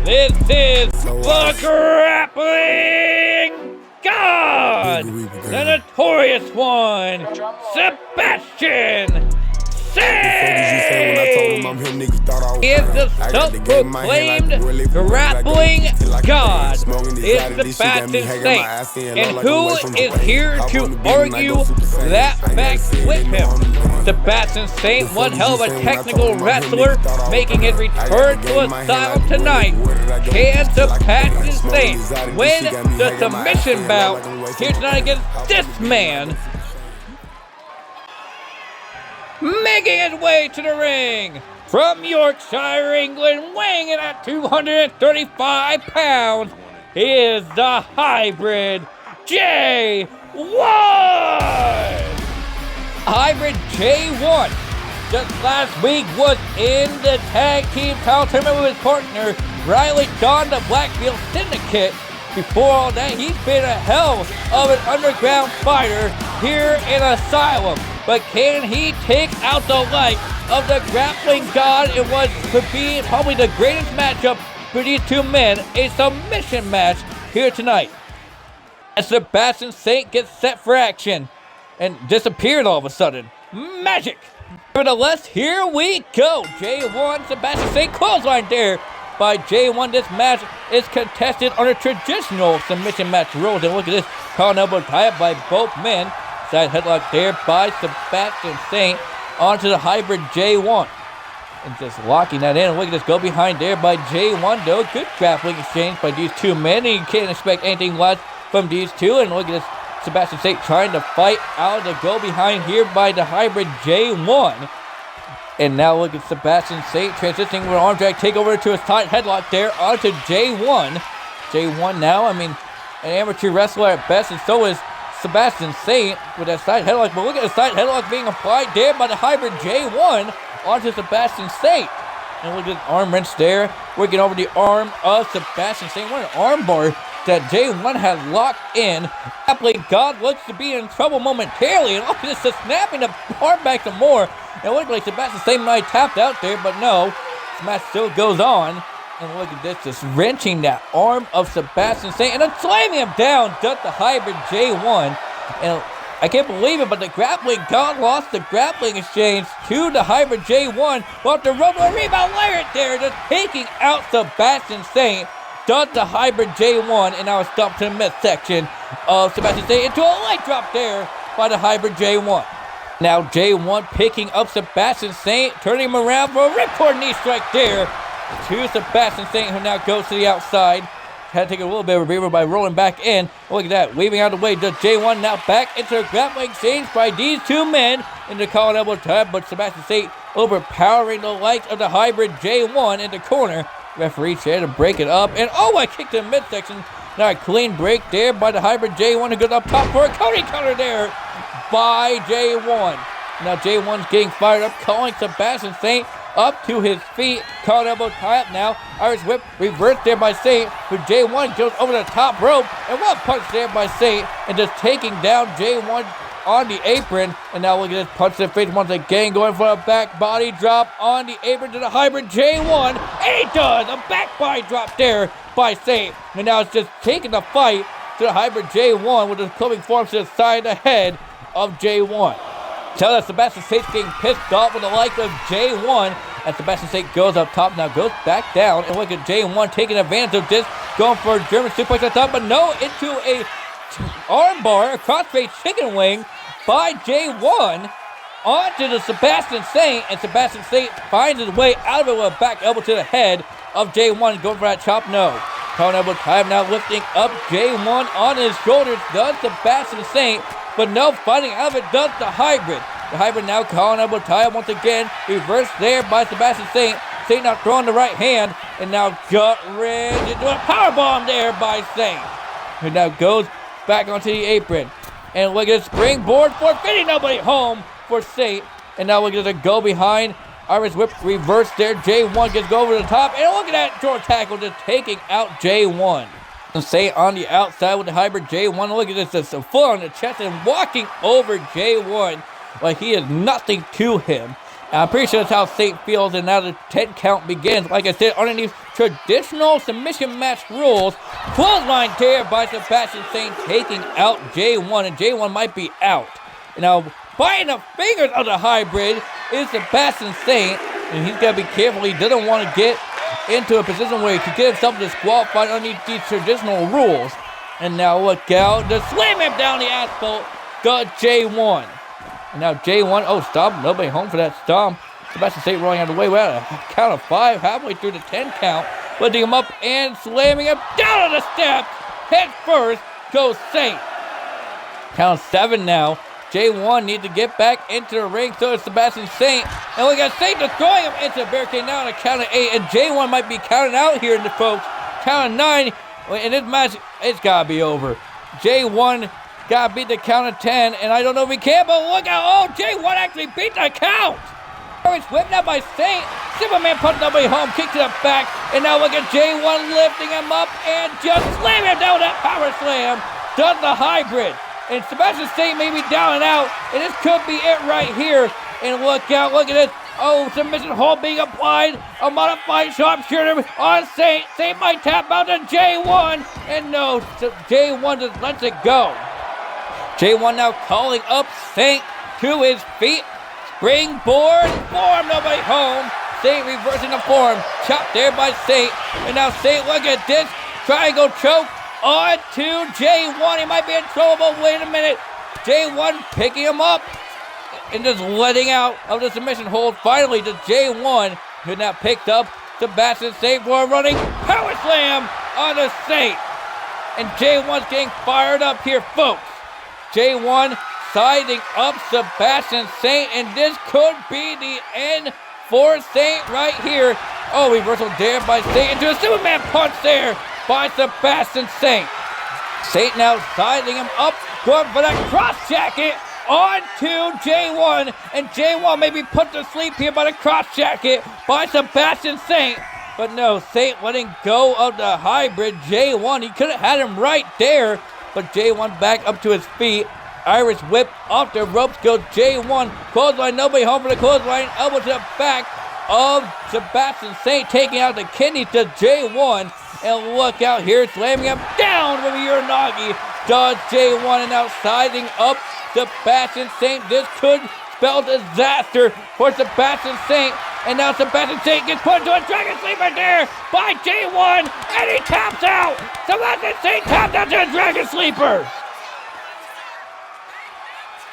This is the Grappling God, the notorious one, Sebastian Singh is the self-proclaimed grappling god. It's Sebastian Singh, and who is here to argue that fact with him? Sebastian Singh, one hell of a technical wrestler, making his return to Asylum tonight. Can Sebastian Singh win the submission bout here tonight against this man? Making his way to the ring from Yorkshire, England, weighing in at 235 pounds, is the hybrid J1. Hybrid J1 just last week was in the tag team title tournament with his partner Riley John, the Blackfield Syndicate. Before all that, he's been a hell of an underground fighter here in Asylum. But can he take out the light of the grappling god? It was to be probably the greatest matchup for these two men, a submission match here tonight. As Sebastian Singh gets set for action and disappeared all of a sudden. Magic! Nevertheless, here we go. J1, Sebastian Singh, clothesline there by J1. This match is contested under traditional submission match rules. And look at this, collar and elbow tie up by both men. Side headlock there by Sebastian Singh onto the hybrid J1. And just locking that in. And look at this, go behind there by J1 though. Good grappling exchange by these two men. And you can't expect anything less from these two. And look at this, Sebastian Singh trying to fight out of the go behind here by the hybrid J1. And now look at Sebastian Singh transitioning with an arm drag takeover to his tight headlock there onto J1. J1 now, I mean, an amateur wrestler at best, and so is Sebastian Singh with that side headlock. But look at the side headlock being applied there by the hybrid J1 onto Sebastian Singh. And look at the arm wrench there, working over the arm of Sebastian Singh. What an arm bar that J1 has locked in. Grappling God looks to be in trouble momentarily. And look at this, just snapping the arm back some more. And it looked like Sebastian Singh might have tapped out there, but no. This match still goes on. And look at this, just wrenching that arm of Sebastian Singh and then slamming him down, just the hybrid J1. And I can't believe it, but the grappling god lost the grappling exchange to the hybrid J1. But the rope and rebound layer there, just taking out Sebastian Singh. Does the hybrid J1, and now it's dumped to the midsection of Sebastian Singh into a leg drop there by the hybrid J1. Now J1 picking up Sebastian Singh, turning him around for a ripcord knee strike there to Sebastian Singh, who now goes to the outside. Had to take a little bit of a breather by rolling back in. Look at that, weaving out of the way. Does J1 now back into a grappling exchange by these two men in the collar and elbow tie, but Sebastian Singh overpowering the likes of the hybrid J1 in the corner. Referee there to break it up, and oh, I kicked in midsection. Now a clean break there by the hybrid J1 who goes up top for a Cody counter there by J1. Now J1's getting fired up, calling Sebastian Singh up to his feet. Collar and elbow tie up now. Irish whip reversed there by Singh, but J1 goes over the top rope, and one punch there by Singh, and just taking down J1 on the apron. And now look at this punch to the face once again, going for a back body drop on the apron to the hybrid J1, and he does a back body drop there by Singh. And now it's just taking the fight to the hybrid J1 with his clubbing forearms to the side of the head of J1. Tell us Sebastian Singh getting pissed off with the like of J1, and Sebastian Singh goes up top, now goes back down, and look at J1 taking advantage of this, going for a German suplex up top, but no, into a armbar, a crossface chicken wing by J1 onto the Sebastian Singh, and Sebastian Singh finds his way out of it with a back elbow to the head of J1, going for that chop, no. Collar and elbow tie now lifting up J1 on his shoulders, does Sebastian Singh, but no, fighting out of it does the hybrid. The hybrid now collar and elbow tie once again, reversed there by Sebastian Singh. Singh now throwing the right hand, and now gut-wrench into a powerbomb there by Singh, who now goes back onto the apron. And look at the springboard for fitting nobody home for Singh. And now look at the go behind. Irish whip reverse there. J1 gets go over the top. And look at that short tackle just taking out J1. And Saint on the outside with the hybrid J1. Look at this, just a foot on the chest and walking over J1 like he is nothing to him. And I'm pretty sure that's how Saint feels, and now the 10 count begins. Like I said, underneath traditional submission match rules, clothesline there by Sebastian Saint taking out J1, and J1 might be out. Now, biting the fingers of the hybrid is Sebastian Saint, and he's got to be careful. He doesn't want to get into a position where he could get himself disqualified underneath these traditional rules. And now look out, to slam him down the asphalt, got J1. And now J1, oh, stomp, nobody home for that stomp. Sebastian Saint rolling out of the way. We're at a count of 5, halfway through the 10 count. Lifting him up and slamming him down on the steps. Head first goes Saint. Count 7 now. J1 needs to get back into the ring, so is Sebastian Saint. And we got Saint throwing him into the barricade now on a count of 8. And J1 might be counted out here, folks. Count of 9. In this match, it's got to be over. J1 got to beat the count of 10. And I don't know if he can, but look out. Oh, J1 actually beat the count. It's whipped out by Saint. Superman puts nobody home, kicks to the back. And now look at J1 lifting him up and just slamming him down with that power slam. Does the hybrid. And Sebastian Saint may be down and out, and this could be it right here. And look out, look at this. Oh, submission hold being applied. A modified sharpshooter on Saint. Saint might tap out to J1. And no, J1 just lets it go. J1 now calling up Saint to his feet. Springboard form, nobody home. Saint reversing the form. Chopped there by Saint. And now Saint, look at this. Triangle choke. On to J1. He might be in trouble. Wait a minute. J1 picking him up and just letting out of the submission hold. Finally to J1, who now picked up Sebastian Saint for a running power slam on the Saint. And J1's getting fired up here, folks. J1 siding up Sebastian Saint, and this could be the end for Saint right here. Oh, reversal there by Saint into a Superman punch there by Sebastian Saint. Saint now siding him up, going for that cross jacket on to J1, and J1 may be put to sleep here by the cross jacket by Sebastian Saint. But no, Saint letting go of the hybrid J1. He could have had him right there, but J1 back up to his feet. Irish whip off the ropes goes J1. Clothesline, nobody home for the clothesline. Elbow to the back of Sebastian Saint, taking out the kidney to J1. And look out here, slamming him down with a Uranagi. Does J1, and now sizing up Sebastian Saint. This could spell disaster for Sebastian Saint. And now Sebastian Saint gets put into a Dragon Sleeper there by J1. And he taps out. Sebastian Saint tapped out to a Dragon Sleeper.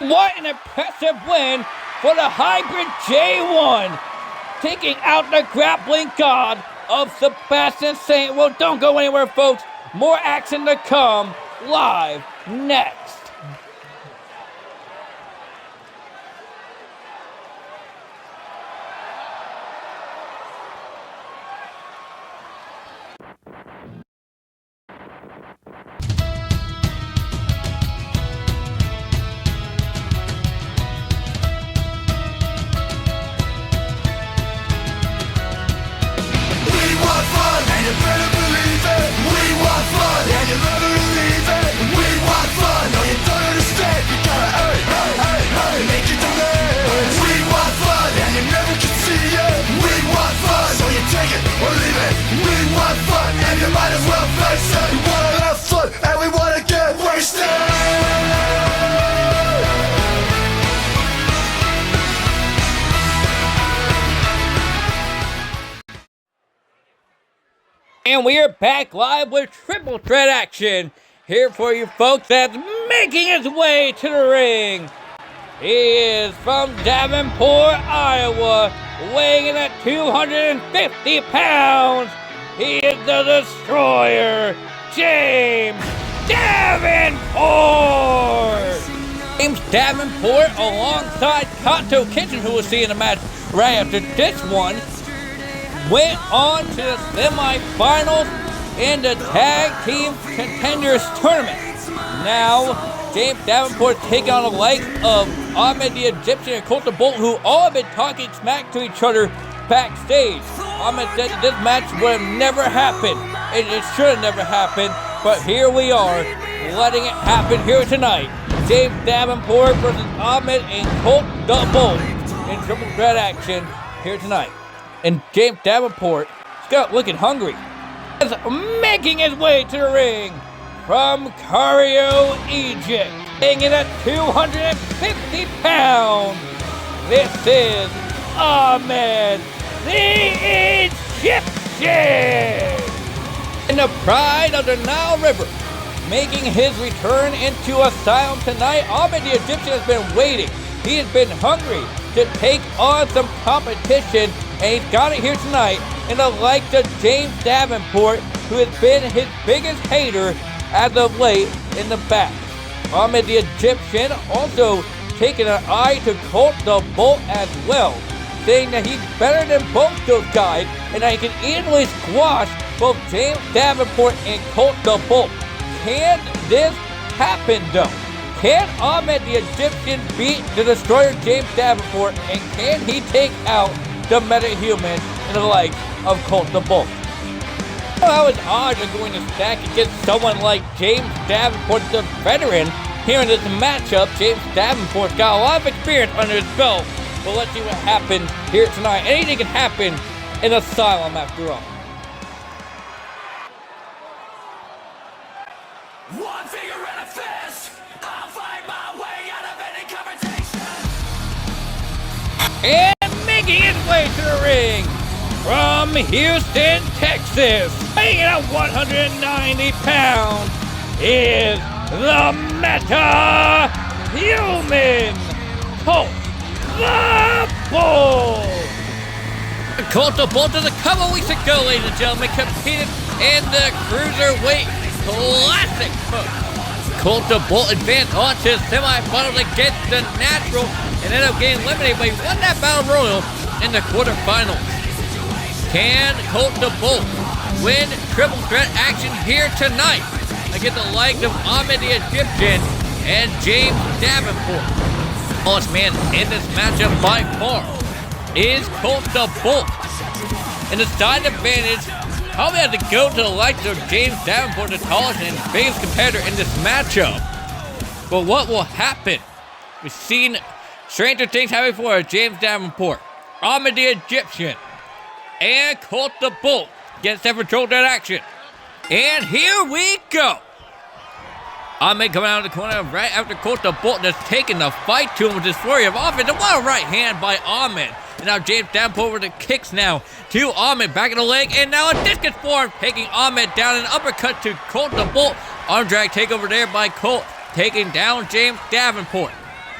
What an impressive win for the hybrid J1. Taking out the grappling god of Sebastian Saint. Well, don't go anywhere, folks. More action to come live next. You better believe it. We want fun, and you better believe it. We want fun. No, you don't understand. You gotta hey, make it demand. We want fun, and you never can see it. We want fun, so you take it or leave it. We want fun, and you might as well face it. We wanna have fun, and we wanna get wasted. And we are back live with triple threat action here for you folks. That's making his way to the ring. He is from Davenport, Iowa, weighing in at 250 pounds. He is the Destroyer, James Davenport. James Davenport alongside Kato Kitchen, who we'll see in the match right after this one, went on to the semifinals in the Tag Team Contenders Tournament. Now, James Davenport taking on the likes of Ahmed the Egyptian and Coulter Bolt, who all have been talking smack to each other backstage. Ahmed said that this match would have never happened, and it should have never happened, But here we are, letting it happen here tonight. James Davenport versus Ahmed and Colt the Bolt in triple threat action here tonight. And James Davenport is looking hungry. Is making his way to the ring from Cairo, Egypt. Weighing in at 250 pounds. This is Ahmed the Egyptian. In the pride of the Nile River, making his return into Asylum tonight, Ahmed the Egyptian has been waiting. He has been hungry to take on some competition, and he's got it here tonight in the likes of James Davenport, who has been his biggest hater as of late in the back. Ahmed the Egyptian also taking an eye to Colt the Bolt as well, saying that he's better than both those guys and that he can easily squash both James Davenport and Colt the Bolt. Can this happen though? Can Ahmed the Egyptian beat the destroyer James Davenport, and can he take out the metahuman in the likes of Colt the Bolt? I don't know how his odds are going to stack against someone like James Davenport, the veteran. Here in this matchup, James Davenport's got a lot of experience under his belt. But let's see what happens here tonight. Anything can happen in Asylum after all. One finger and a fist. I'll fight my way out of any confrontation. And making his way to the ring from Houston, Texas, weighing in at 190 pounds, is the meta-human Colt the Bolt. Colt the Bolt is a couple weeks ago, ladies and gentlemen, competed in the Cruiserweight Classic. Colt the Bolt advanced on to semifinals against the Natural and ended up getting eliminated, but he won that Battle Royal in the quarterfinals. Can Colt the Bolt win triple threat action here tonight against the likes of Ahmed the Egyptian and James Davenport? Tallest man in this matchup by far is Colt the Bolt. In the side advantage, probably have to go to the likes of James Davenport, the tallest and biggest competitor in this matchup. But what will happen? We've seen stranger things happen before. James Davenport, Ahmed the Egyptian, and Colt the Bolt get set for triple threat action. And here we go. Ahmed coming out of the corner right after Colt the Bolt just taking the fight to him with his flurry of offense. And what a right hand by Ahmed. And now James Davenport with the kicks now to Ahmed, back in the leg, and now a discus form, taking Ahmed down, an uppercut to Colt the Bolt. Arm drag takeover there by Colt, taking down James Davenport.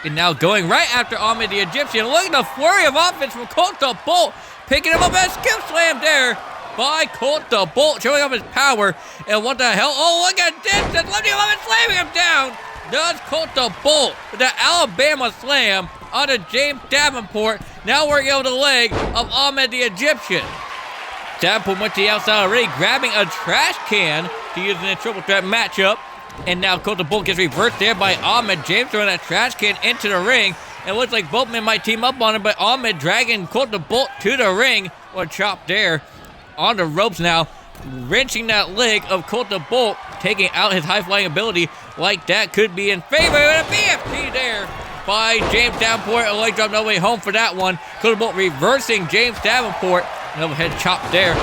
And now going right after Ahmed the Egyptian. Look at the flurry of offense from Colt the Bolt, picking him up and a scoop slam there by Colt the Bolt, showing off his power. And what the hell? Oh, look at this! Just lifting him up and slamming him down. Does Colt the Bolt with the Alabama slam onto James Davenport. Now working over the leg of Ahmed the Egyptian. Davenport went to the outside already, grabbing a trash can to use in a triple threat matchup. And now Colt the Bolt gets reversed there by Ahmed. James throwing that trash can into the ring. It looks like both men might team up on him, but Ahmed dragging Colt the Bolt to the ring. What a chop there. On the ropes now, wrenching that leg of Colt the Bolt, taking out his high-flying ability like that could be in favor. And a BFT there by James Davenport. A leg drop, no way home for that one. Colt the Bolt reversing James Davenport. An overhead chop there.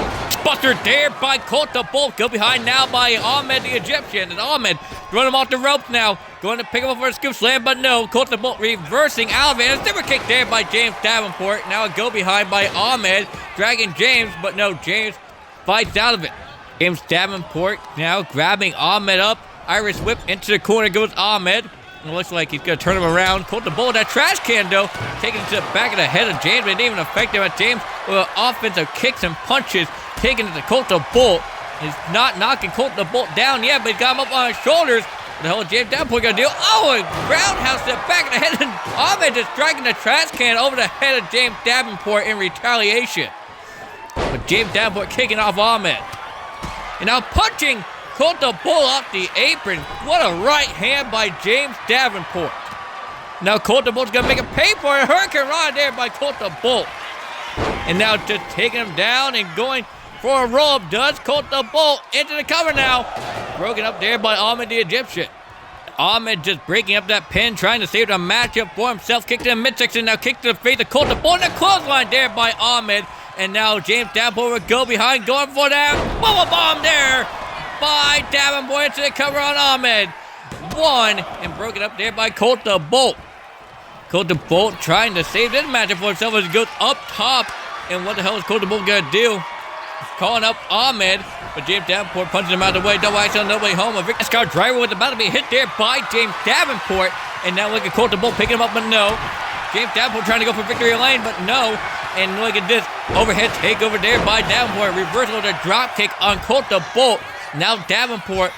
Buster there by Colt the Bolt. Go behind now by Ahmed the Egyptian. And Ahmed throwing him off the ropes now. Going to pick him up for a scoop slam, but no. Colt the Bolt reversing out of it. And a super kick there by James Davenport. Now a go behind by Ahmed. Dragging James, but no. James fights out of it. James Davenport now grabbing Ahmed up. Irish whip into the corner goes Ahmed. And it looks like he's going to turn him around. Colt the Bolt, that trash can though, taking it to the back of the head of James, but it didn't even affect him. James with offensive kicks and punches, taking it to Colt the Bolt. He's not knocking Colt the Bolt down yet, but he's got him up on his shoulders. What the hell is James Davenport going to do? Oh, a roundhouse to the back of the head, and Ahmed just dragging the trash can over the head of James Davenport in retaliation. But James Davenport kicking off Ahmed. And now punching Colt the Bolt off the apron. What a right hand by James Davenport. Now Colt the Bolt's going to make a pay for it. Hurricane Rod there by Colt the Bolt. And now just taking him down and going for a roll-up. Does Colt the Bolt into the cover now. broken up there by Ahmed the Egyptian. Ahmed just breaking up that pin, trying to save the matchup for himself. Kick to the midsection, now kick to the face of Colt the Bull, and a clothesline there by Ahmed. And now James Davenport will go behind, going for that bubble bomb there by Davenport into the cover on Ahmed. One, and broken up there by Colt the Bolt. Colt the Bolt trying to save this matchup for himself as he goes up top. And what the hell is Colt the Bolt gonna do? Calling up Ahmed, but James Davenport punching him out of the way. Double axe on the way home. A Victor Scar driver was about to be hit there by James Davenport. And now look at Colt the Bolt picking him up, but no. James Davenport trying to go for victory lane, but no. And look at this overhead takeover there by Davenport. Reversal of the drop kick on Colt the Bolt. Now Davenport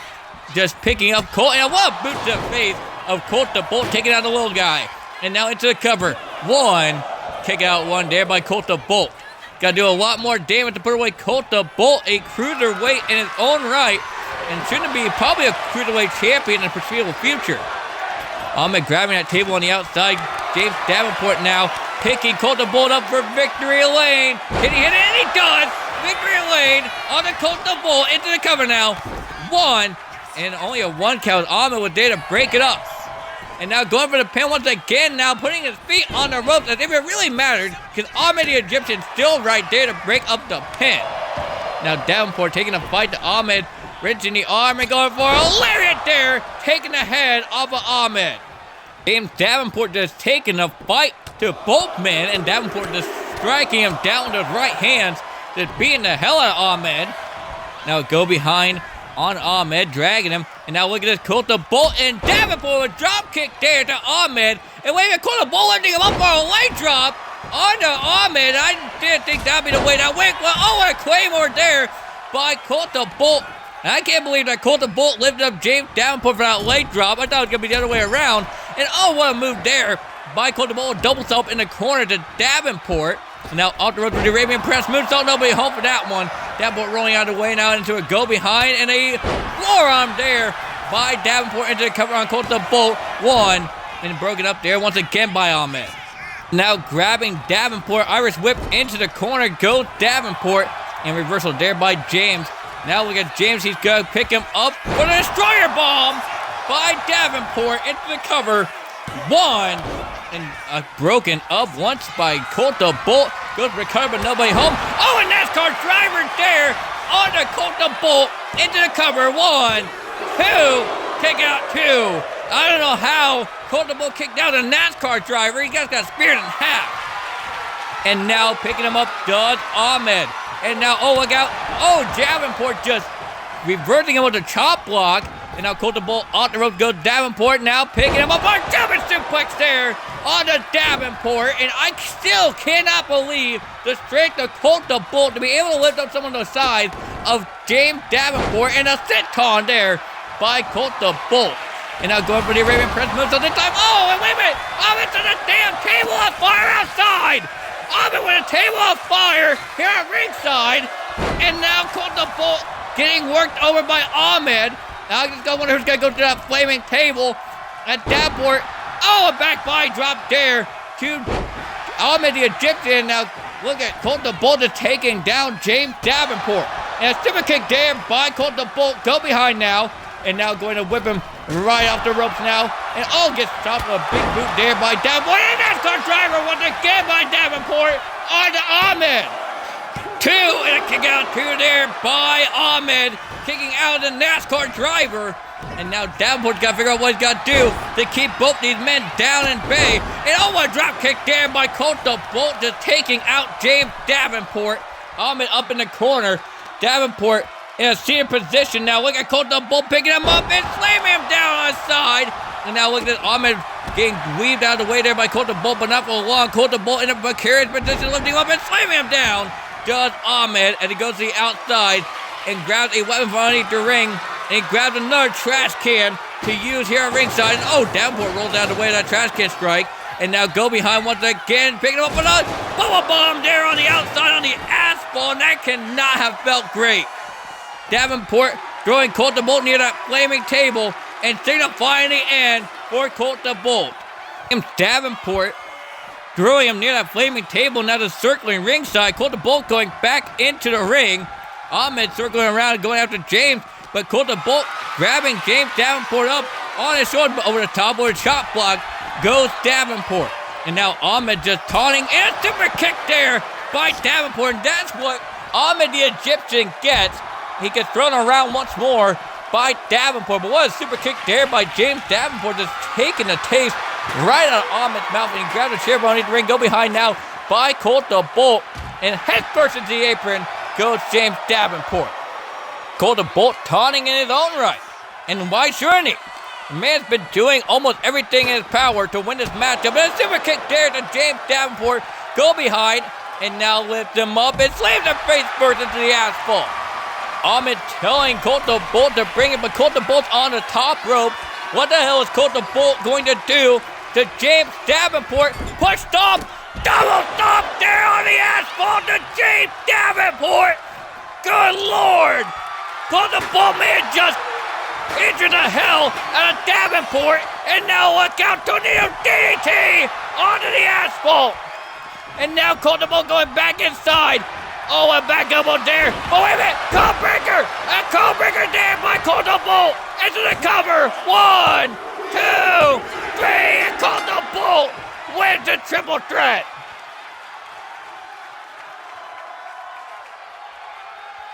just picking up Colt. And what a boot to the face of Colt the Bolt, taking out the little guy. And now into the cover. One. Kick out one there by Colt the Bolt. Got to do a lot more damage to put away Colt the Bolt, a cruiserweight in his own right, and shouldn't be probably a cruiserweight champion in the foreseeable future. Ahmed grabbing that table on the outside. James Davenport now picking Colt the Bolt up for victory lane. Can he hit it? And he does. Victory lane on the Colt the Bolt into the cover now. One, and only a one count. Ahmed was there to break it up. And now going for the pin once again, now putting his feet on the ropes as if it really mattered, because Ahmed the Egyptian still right there to break up the pin. Now Davenport taking a fight to Ahmed, wrenching the arm and going for a lariat there, taking the head off of Ahmed. James Davenport just taking a fight to both men, and Davenport just striking him down with his right hands, just beating the hell out of Ahmed. Now go behind on Ahmed, dragging him. And now look at this, Colt the Bolt and Davenport with a drop kick there to Ahmed. And wait a minute, Colt the Bolt lifting him up for a leg drop onto Ahmed. I didn't think that'd be the way that went. Well, oh, a Claymore there by Colt the Bolt. And I can't believe that Colt the Bolt lifted up James Davenport for that leg drop. I thought it was going to be the other way around. And oh, what a move there by Colt the Bolt. Double up in the corner to Davenport. And now off the road with the Arabian Press moonsault. Nobody home for that one. Davenport rolling out of the way now into a go behind. And a forearm there by Davenport into the cover on Colt the Bolt. One. And broken up there once again by Ahmed. Now grabbing Davenport. Irish whip into the corner. Goes Davenport. And reversal there by James. Now look at James. He's going to pick him up for the destroyer bomb by Davenport into the cover. One. And broken up once by Colt the Bolt. Goes recover, but nobody home. Oh, and NASCAR driver there on the Colt the Bolt into the cover. One, two, kick out two. I don't know how Colt the Bolt kicked out a NASCAR driver. He just got speared in half. And now picking him up does Ahmed. And now, oh, look out. Oh, Davenport just reversing him with a chop block. And now Colt the Bolt off the rope goes Davenport. Now picking him up on German suplex there on the Davenport. And I still cannot believe the strength of Colt the Bolt to be able to lift up someone the size of James Davenport and a sit-con there by Colt the Bolt. And now going for the Arabian Press moves on this time. Oh, and wait a minute. Ahmed to the damn table on fire outside. Ahmed with a table on fire here at ringside. And now Colt the Bolt getting worked over by Ahmed. Now I just wonder who's going to go to that flaming table at Davenport. Oh, a back body drop there to Ahmed the Egyptian. Now look at Colt the Bolt is taking down James Davenport. And a super kick there by Colt the Bolt. Go behind now. And now going to whip him right off the ropes now. And oh, gets stopped with a big boot there by Davenport. And NASCAR driver once again by Davenport on to Ahmed. Two, and a kick out two there by Ahmed. Kicking out the NASCAR driver. And now Davenport's got to figure out what he's got to do to keep both these men down in bay. And oh, a drop kick there by Colt the Bolt, just taking out James Davenport. Ahmed up in the corner. Davenport in a seated position. Now look at Colt the Bolt picking him up and slamming him down on his side. And now look at Ahmed getting weaved out of the way there by Colt the Bolt, but not for long. Colt the Bolt in a precarious position, lifting him up and slamming him down. Does Ahmed, and he goes to the outside and grabs a weapon from underneath the ring, and he grabs another trash can to use here at ringside. And oh, Davenport rolls out of the way of that trash can strike, and now go behind once again, picking him up with a bubble bomb there on the outside on the asphalt, and that cannot have felt great. Davenport throwing Colt the Bolt near that flaming table and signifying the end for Colt the Bolt. And Davenport throwing him near that flaming table, now just circling ringside. Colt the Bolt going back into the ring. Ahmed circling around, going after James, but Colt the Bolt grabbing James Davenport up on his shoulder, but over the top with a chop block goes Davenport. And now Ahmed just taunting and super kick there by Davenport. And that's what Ahmed the Egyptian gets. He gets thrown around once more by Davenport. But what a super kick there by James Davenport, just taking the taste right out of Ahmed's mouth. And he grabs a chair behind the ring. Go behind now by Colt the Bolt. And head first into the apron goes James Davenport. Colt the Bolt taunting in his own right. And why shouldn't he? The man's been doing almost everything in his power to win this matchup. And a super kick there to James Davenport. Go behind and now lift him up and slams him face first into the asphalt. Ahmed telling Colt the Bolt to bring it, but Colt the Bolt's on the top rope. What the hell is Colt the Bolt going to do to James Davenport? Push stomp! Double stomp there on the asphalt to James Davenport! Good Lord! Colt the Bolt man just injured the hell out of Davenport, and now look out, tornado DDT onto the asphalt! And now Colt the Bolt going back inside. Oh, a back elbow there. Oh, wait a minute. Code breaker. A code breaker there by Colt the Bolt. Into the cover. 1, 2, 3. And Colt the Bolt wins the triple threat.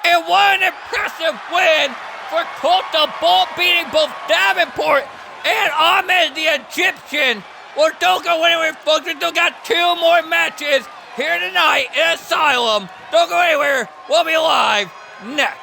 And what an impressive win for Colt the Bolt, beating both Davenport and Ahmed the Egyptian. Well, don't go anywhere, folks. We still got 2 more matches here tonight in Asylum. Don't go anywhere. We'll be live next.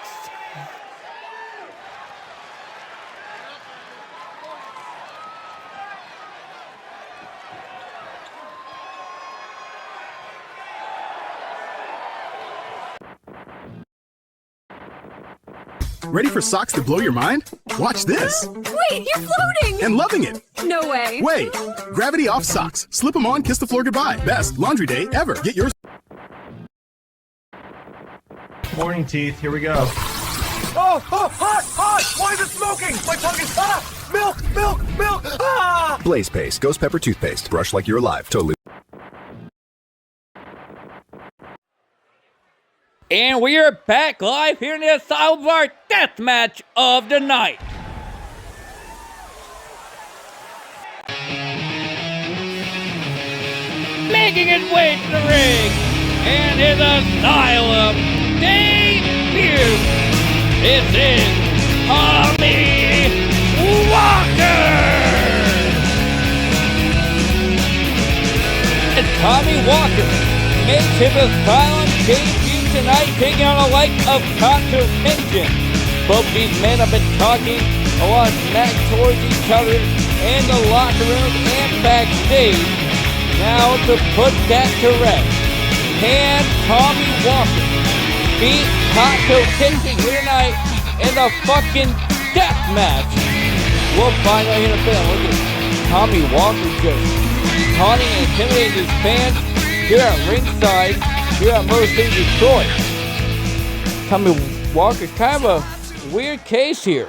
Ready for socks that blow your mind? Watch this. Wait, you're floating! And loving it. No way. Wait. Gravity off socks. Slip them on, kiss the floor goodbye. Best laundry day ever. Get yours. Morning teeth, here we go. Oh, hot! Why is it smoking? My tongue is milk! Ah! Blaze Paste, Ghost Pepper Toothpaste. Brush like you're alive. Totally. And we are back live here in the Asylum for our death match of the night. Making his way to the ring and his Asylum debut. This is Tommy Walker. And Tommy Walker makes his Asylum debut tonight, taking on a like of contention. Both these men have been talking a lot of smack towards each other in the locker room and backstage. Now to put that to rest, can Tommy Walker beat Taco Kinsey here tonight in the fucking death match? We'll find out here in a bit. Look at Tommy Walker just taunting and intimidating his fans here at ringside, here at Motor City, Detroit. Tommy Walker's kind of a weird case here.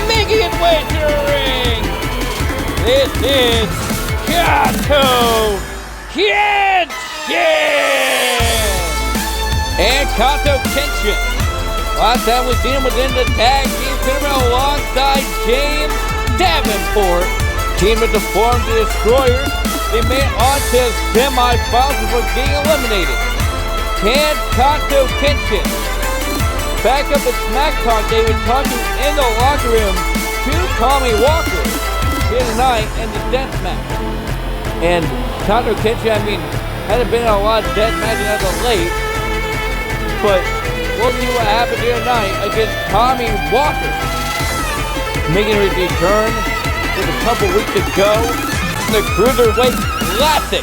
Making his way to the ring, this is Kato Kenshin! And Kato Kenshin. Last time we seen him was in the tag team tournament alongside James Davenport. Team with the Form the Destroyers. They made it on to semi-finals before getting eliminated. Can Kato Kenshin back up at SmackDown? They were talking in the locker room to Tommy Walker here tonight in the death match. And Kato Kenshin, I mean, hasn't been in a lot of death matches as of late. But we'll see what happens here tonight against Tommy Walker. Making his return just a couple weeks ago in the Cruiserweight Classic.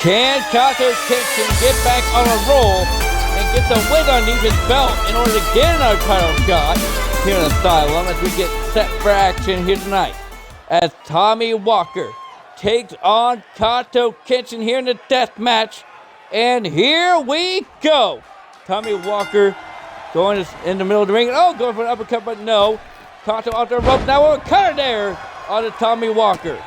Can Kato Kenshin get back on a roll and get the win underneath his belt in order to get another title shot here in Asylum as we get set for action here tonight? As Tommy Walker takes on Kato Kenshin here in the death match. And here we go. Tommy Walker going in the middle of the ring. Oh, going for an uppercut, but no. Kato out the rope. Now we're cutter there on the Tommy Walker.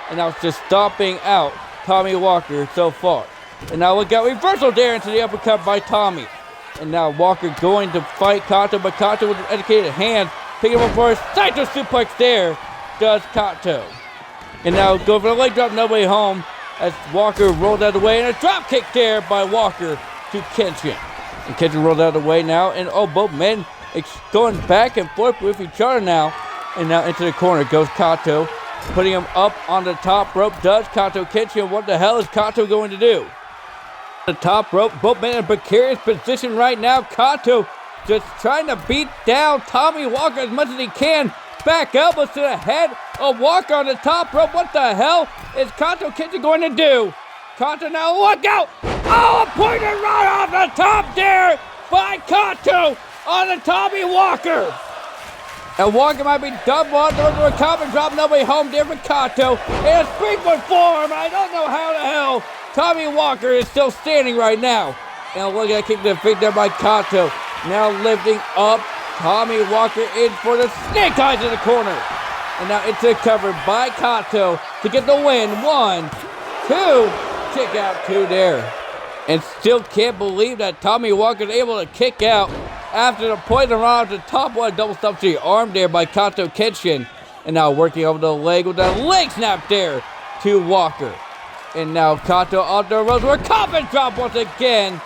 And now it's just stomping out Tommy Walker so far. And now we got reversal there into the uppercut by Tommy. And now Walker going to fight Kato, but Kato with an educated hand, picking him up for a Saito suplex there, does Kato. And now go for the leg drop, nobody home, as Walker rolled out of the way, and a drop kick there by Walker to Kenshin. And Kenshin rolled out of the way now, and both men going back and forth with each other now. And now into the corner goes Kato, putting him up on the top rope, does Kato Kenshin. What the hell is Kato going to do? The top rope, both men in a precarious position right now. Kato just trying to beat down Tommy Walker as much as he can. Back elbows to the head of Walker on the top rope. What the hell is Kato Kenshin going to do? Kato now, look out! Oh, a pointed right off the top there by Kato on the Tommy Walker. And Walker might be double under a common drop, nobody home there for Kato. And a springboard form. I don't know how the hell Tommy Walker is still standing right now. And look at that kick to the feet there by Kato. Now lifting up Tommy Walker in for the snake eyes in the corner. And now it's a cover by Kato to get the win. 1, 2, kick out 2 there. And still can't believe that Tommy Walker is able to kick out after the poison around the top one. Double stomp to the arm there by Kato Kenshin. And now working over the leg with a leg snap there to Walker. And now Kato off the ropes with a coffin drop once again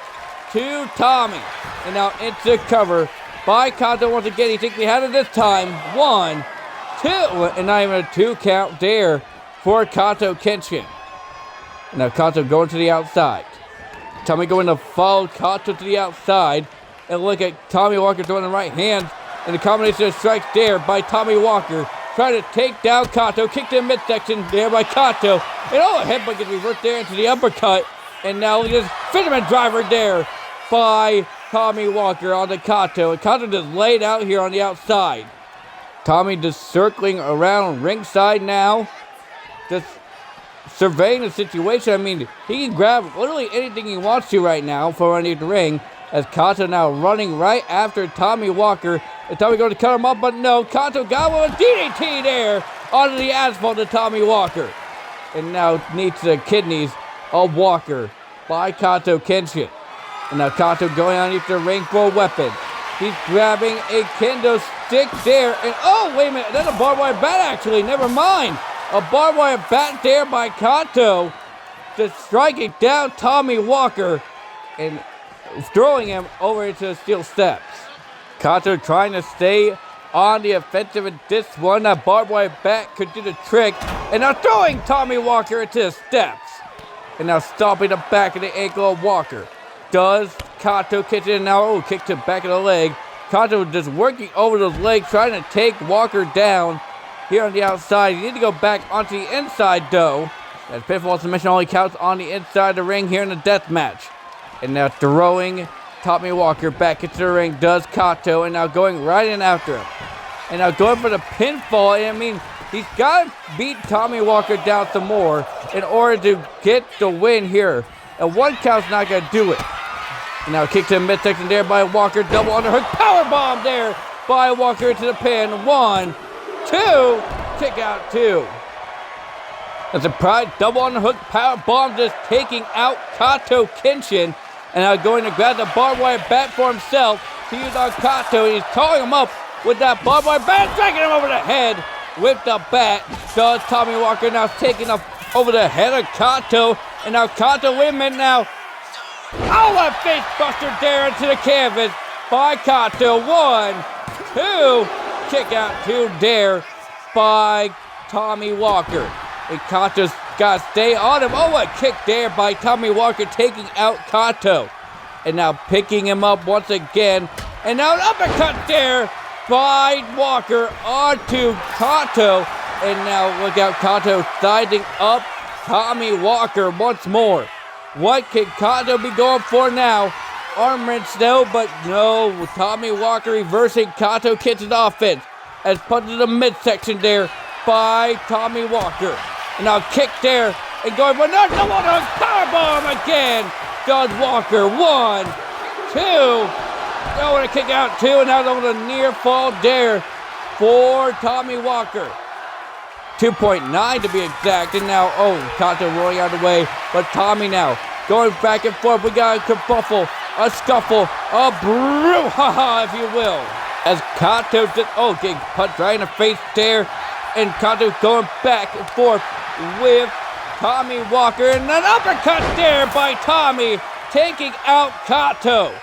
to Tommy. And now into cover by Kato once again. He thinks he had it this time. 1, 2, and not even a 2 count there for Kato Kenshin. And now Kato going to the outside. Tommy going to follow Kato to the outside. And look at Tommy Walker throwing the right hand. And the combination of strikes there by Tommy Walker. Trying to take down Kato. Kick to the midsection there by Kato. And a headbutt gets reversed there into the uppercut. And now look at this fisherman driver there by Tommy Walker on the Kato. And Kato just laid out here on the outside. Tommy just circling around ringside now. Just surveying the situation. I mean, he can grab literally anything he wants to right now for underneath the ring. As Kato now running right after Tommy Walker. And Tommy going to cut him up, but no. Kato got with a DDT there onto the asphalt to Tommy Walker. And now needs the kidneys of Walker by Kato Kenshin. And now Kato going underneath the ring for a weapon. He's grabbing a kendo stick there. And oh, wait a minute. That's a barbed wire bat actually. Never mind. A barbed wire bat there by Kato. Just striking down Tommy Walker. And throwing him over into the steel steps. Kato trying to stay on the offensive in this one. That barbed wire bat could do the trick. And now throwing Tommy Walker into the steps. And now stomping the back of the ankle of Walker. Does Kato catch it? Now, kick to the back of the leg. Kato just working over those legs, trying to take Walker down here on the outside. You need to go back onto the inside, though. That pinfall submission only counts on the inside of the ring here in the death match. And now throwing Tommy Walker back into the ring does Kato. And now going right in after him. And now going for the pinfall. And I mean, he's got to beat Tommy Walker down some more in order to get the win here. And one count's not going to do it. And now kick to the midsection there by Walker. Double underhook powerbomb there by Walker into the pin. 1, 2, kick out 2. A surprise double underhook powerbomb just taking out Kato Kenshin. And now going to grab the barbed wire bat for himself to use on Kato. He's calling him up with that barbed wire bat, striking him over the head with the bat. Does Tommy Walker now taking up over the head of Kato. And now Kato, wait a minute now. Oh, a face buster there into the canvas by Kato. 1, 2, kick out 2 there by Tommy Walker. And Kato's got to stay on him. Oh, a kick there by Tommy Walker taking out Kato. And now picking him up once again. And now an uppercut there by Walker onto Kato. And now look out, Kato sizing up Tommy Walker once more. What can Kato be going for now? Arm wrench though, but no. Tommy Walker reversing Kato Kenshin's offense. As put to the midsection there by Tommy Walker. And now kick there. And going for another powerbomb again. Does Walker. 1, 2. Oh, and a kick out 2. And now over the near fall there for Tommy Walker. 2.9 to be exact. And now, Kato rolling out of the way. But Tommy now going back and forth. We got a kerfuffle, a scuffle, a brouhaha, if you will. As Kato just, getting punched right in the face there. And Kato going back and forth with Tommy Walker. And an uppercut there by Tommy, taking out Kato.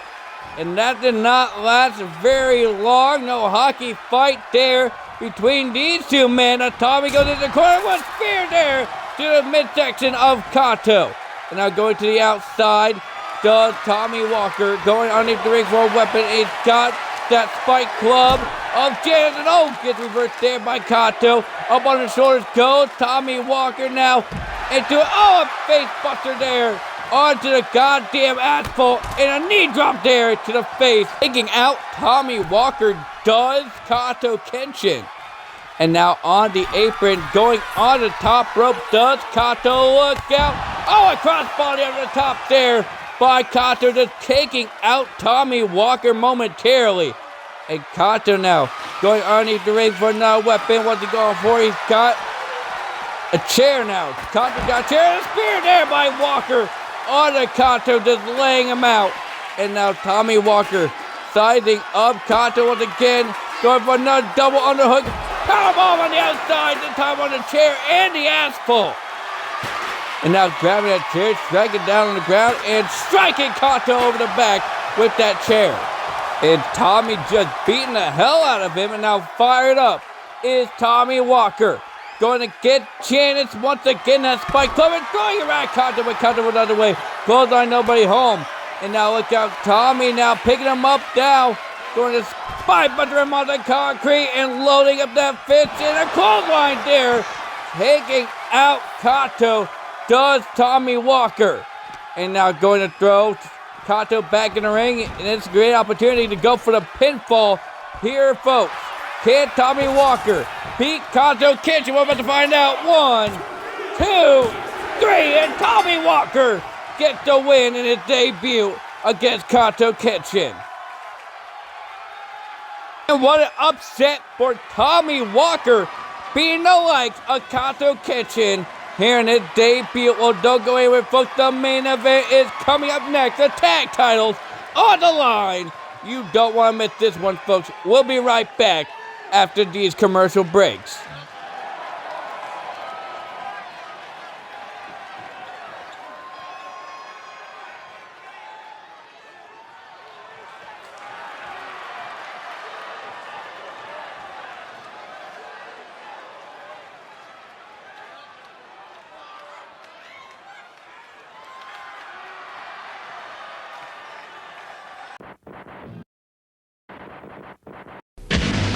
And that did not last very long. No hockey fight there between these two men. Tommy goes into the corner. One spear there to the midsection of Kato. And now going to the outside does Tommy Walker. Going underneath the ring for a weapon. He's got that spike club of Janice. And gets reversed there by Kato. Up on his shoulders goes Tommy Walker now into a face buster there. Onto the goddamn asphalt and a knee drop there to the face. Taking out Tommy Walker does Kato Kenshin. And now on the apron, going on the top rope, does Kato look out. A crossbody over the top there by Kato, just taking out Tommy Walker momentarily. And Kato now going underneath the ring for another weapon. What's he going for? He's got a chair now. Kato got a chair and a spear there by Walker. On the Kato, just laying him out. And now Tommy Walker sizing up Kato once again. Going for another double underhook. Powerbomb on the outside. This time on the chair and the asphalt. And now grabbing that chair, striking down on the ground, and striking Kato over the back with that chair. And Tommy just beating the hell out of him. And now fired up is Tommy Walker. Going to get Janice once again. That spike club and throwing it around Kato, but Kato another way. Clothesline, nobody home. And now look out, Tommy now picking him up now. Going to spike buster him on the concrete and loading up that fist in a clothesline there. Taking out Kato does Tommy Walker. And now going to throw Kato back in the ring. And it's a great opportunity to go for the pinfall here, folks. Can Tommy Walker beat Kato Kenshin? We're about to find out. 1, 2, 3, and Tommy Walker gets the win in his debut against Kato Kenshin. And what an upset for Tommy Walker, being the likes of Kato Kenshin here in his debut. Well, don't go anywhere, folks. The main event is coming up next. The tag titles on the line. You don't want to miss this one, folks. We'll be right back after these commercial breaks.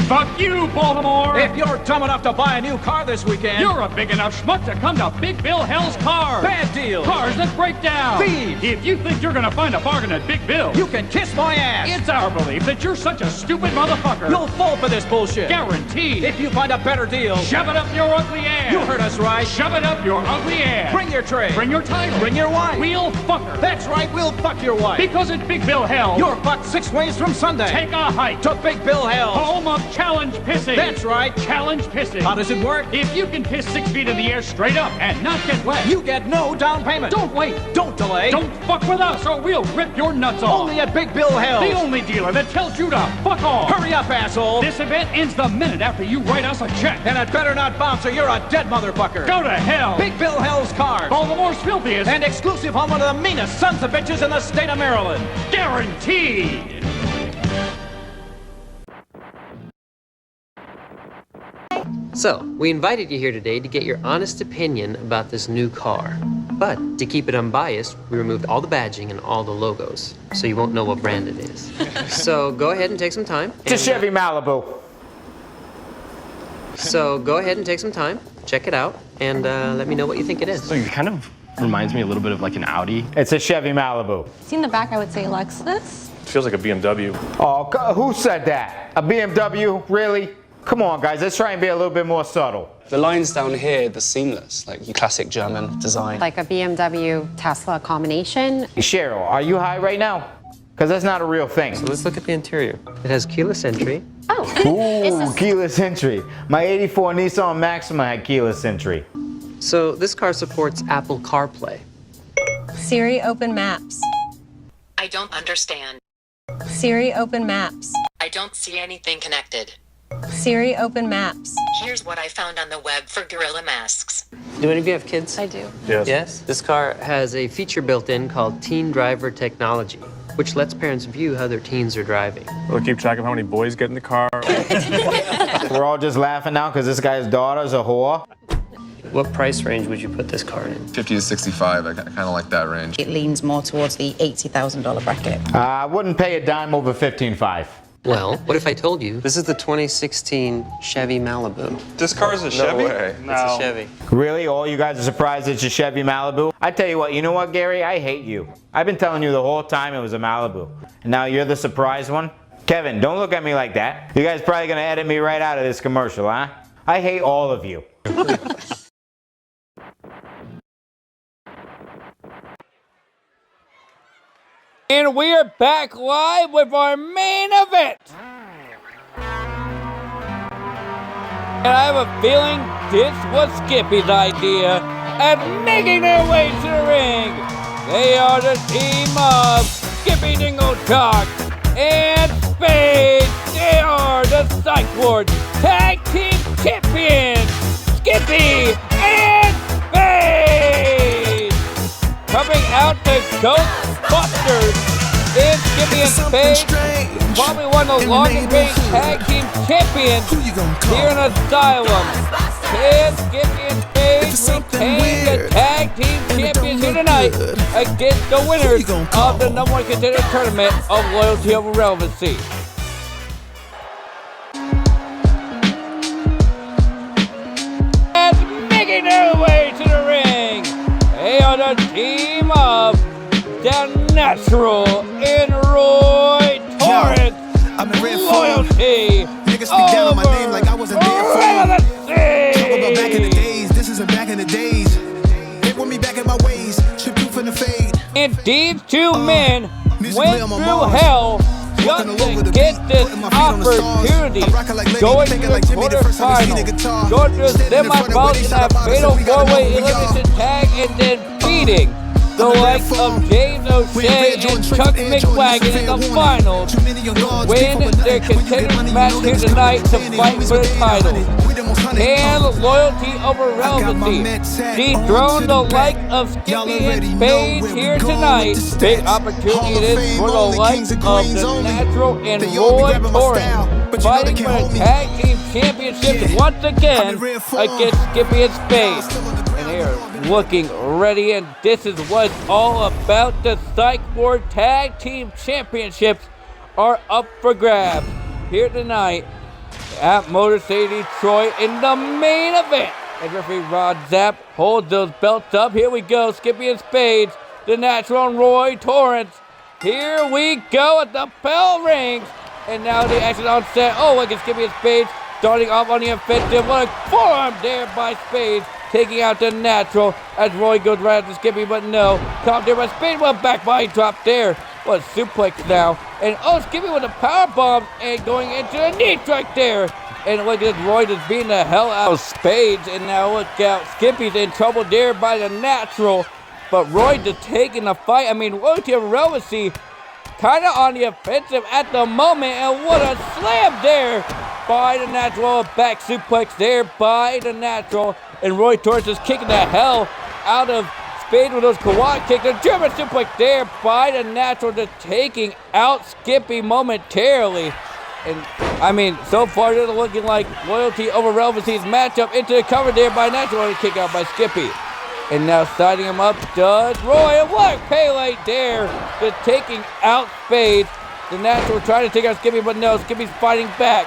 Fuck you, Baltimore! If you're dumb enough to buy a new car this weekend, you're a big enough schmuck to come to Big Bill Hell's Cars. Bad deals. Cars that break down. Thieves. If you think you're gonna find a bargain at Big Bill, you can kiss my ass. It's our belief that you're such a stupid motherfucker. You'll fall for this bullshit. Guaranteed. If you find a better deal, shove it up your ugly ass. You heard us right. Shove it up your ugly ass. Bring your tray. Bring your title. Bring your wife. We'll fuck her. That's right, we'll fuck your wife. Because at Big Bill Hell, you're fucked 6 ways from Sunday. Take a hike to Big Bill Hell, home of challenge pissing. That's right, challenge pissing. How does it work? If you can piss 6 feet in the air straight up and not get wet, you get no down payment. Don't wait. Don't delay. Don't fuck with us or we'll rip your nuts off. Only at Big Bill Hell. The only dealer that tells you to fuck off. Hurry up, asshole. This event ends the minute after you write us a check. And it better not bounce or you're a dead motherfucker. Go to hell. Big Bill Hell's Cars. Baltimore's filthiest. And exclusive on one of the meanest sons of bitches in the state of Maryland. Guaranteed. So, we invited you here today to get your honest opinion about this new car. But, to keep it unbiased, we removed all the badging and all the logos, so you won't know what brand it is. So, go ahead and take some time. It's a Chevy Malibu. So, go ahead and take some time, check it out, and let me know what you think it is. It kind of reminds me a little bit of like an Audi. It's a Chevy Malibu. See in the back, I would say Lexus. It feels like a BMW. Oh, who said that? A BMW? Really? Come on, guys, let's try and be a little bit more subtle. The lines down here, they're seamless, like your classic German design. Like a BMW Tesla combination. Cheryl, are you high right now? because that's not a real thing. So let's look at the interior. It has keyless entry. Ooh, keyless entry. My 84 Nissan Maxima had keyless entry. So this car supports Apple CarPlay. Siri, open maps. I don't understand. Siri, open maps. I don't see anything connected. Siri, open maps. Here's what I found on the web for gorilla masks. Do any of you have kids? I do. Yes. Yes? This car has a feature built in called Teen Driver Technology, which lets parents view how their teens are driving. We'll keep track of how many boys get in the car. We're all just laughing now because this guy's daughter's a whore. What price range would you put this car in? 50 to 65, I kind of like that range. It leans more towards the $80,000 bracket. I wouldn't pay a dime over $15,500. Well, what if I told you this is the 2016 Chevy Malibu? This car is a Chevy? No way. It's a Chevy. Really? All you guys are surprised it's a Chevy Malibu? I tell you what, you know what, Gary? I hate you. I've been telling you the whole time it was a Malibu. And now you're the surprised one? Kevin, don't look at me like that. You guys probably gonna edit me right out of this commercial, huh? I hate all of you. And we are back live with our main event. And I have a feeling this was Skippy's idea at making their way to the ring. They are the team of Skippy Dinglecock and Spade. They are the Psych Ward Tag Team Champions, Skippy and Spade. Coming out the Ghostbusters is Skippy and Spade, probably one of the longest reigning tag team champions here in Asylum. Can Skippy and Spade retain the tag team champions here tonight against the winners of the #1 contender tournament of Loyalty Over Relevancy? And making their way to the ring, they are the team of The Natural and Roy Torrance. I'm in red Loyalty. Niggas speak down on my name like I wasn't there for them. Talk about back in the days. This isn't back in the days. They want me back in my ways. Chip proof in the fade. And these two men went through hell just to get this opportunity. Going to the quarterfinals, going to the semifinals in that fatal four-way elimination tag, and then beating the likes of James O'Shea and Chuck McWagon in the finals, win their contenders match here tonight to fight for the title. And Loyalty Over Relevancy dethrone the like of Skippy and Spade here tonight. Big opportunity it is for the likes of The Natural and Roy Torrance, fighting for the tag team championships once again against Skippy and Spade. And they are looking ready, and this is what it's all about. The Psych Ward Tag Team Championships are up for grabs here tonight at Motor City Detroit in the main event. As referee Rod Zapp holds those belts up. Here we go, Skippy and Spades, The Natural and Roy Torrance. Here we go at the bell rings. And now the action on set. Oh, look at Skippy and Spades starting off on the offensive. What a forearm there by Spades, taking out The Natural as Roy goes right after Skippy, but no. Caught there by Spade. Well, back body drop there. What a suplex now. And oh, Skippy with a power bomb and going into a knee strike there. And look at Roy just beating the hell out of Spades. And now look out, Skippy's in trouble there by The Natural. But Roy just taking the fight. I mean, Loyalty Over Relevancy kind of on the offensive at the moment. And what a slam there by The Natural. A back suplex there by The Natural. And Roy Torrance is kicking the hell out of Spade with those quad kicks. A German suplex there by The Natural, just taking out Skippy momentarily. And I mean, so far they're looking like Loyalty Over Relevancy's matchup into the cover there by Natural, and a kick out by Skippy. And now siding him up does Roy. And what a Pele there, just taking out Spade. The Natural trying to take out Skippy, but no, Skippy's fighting back.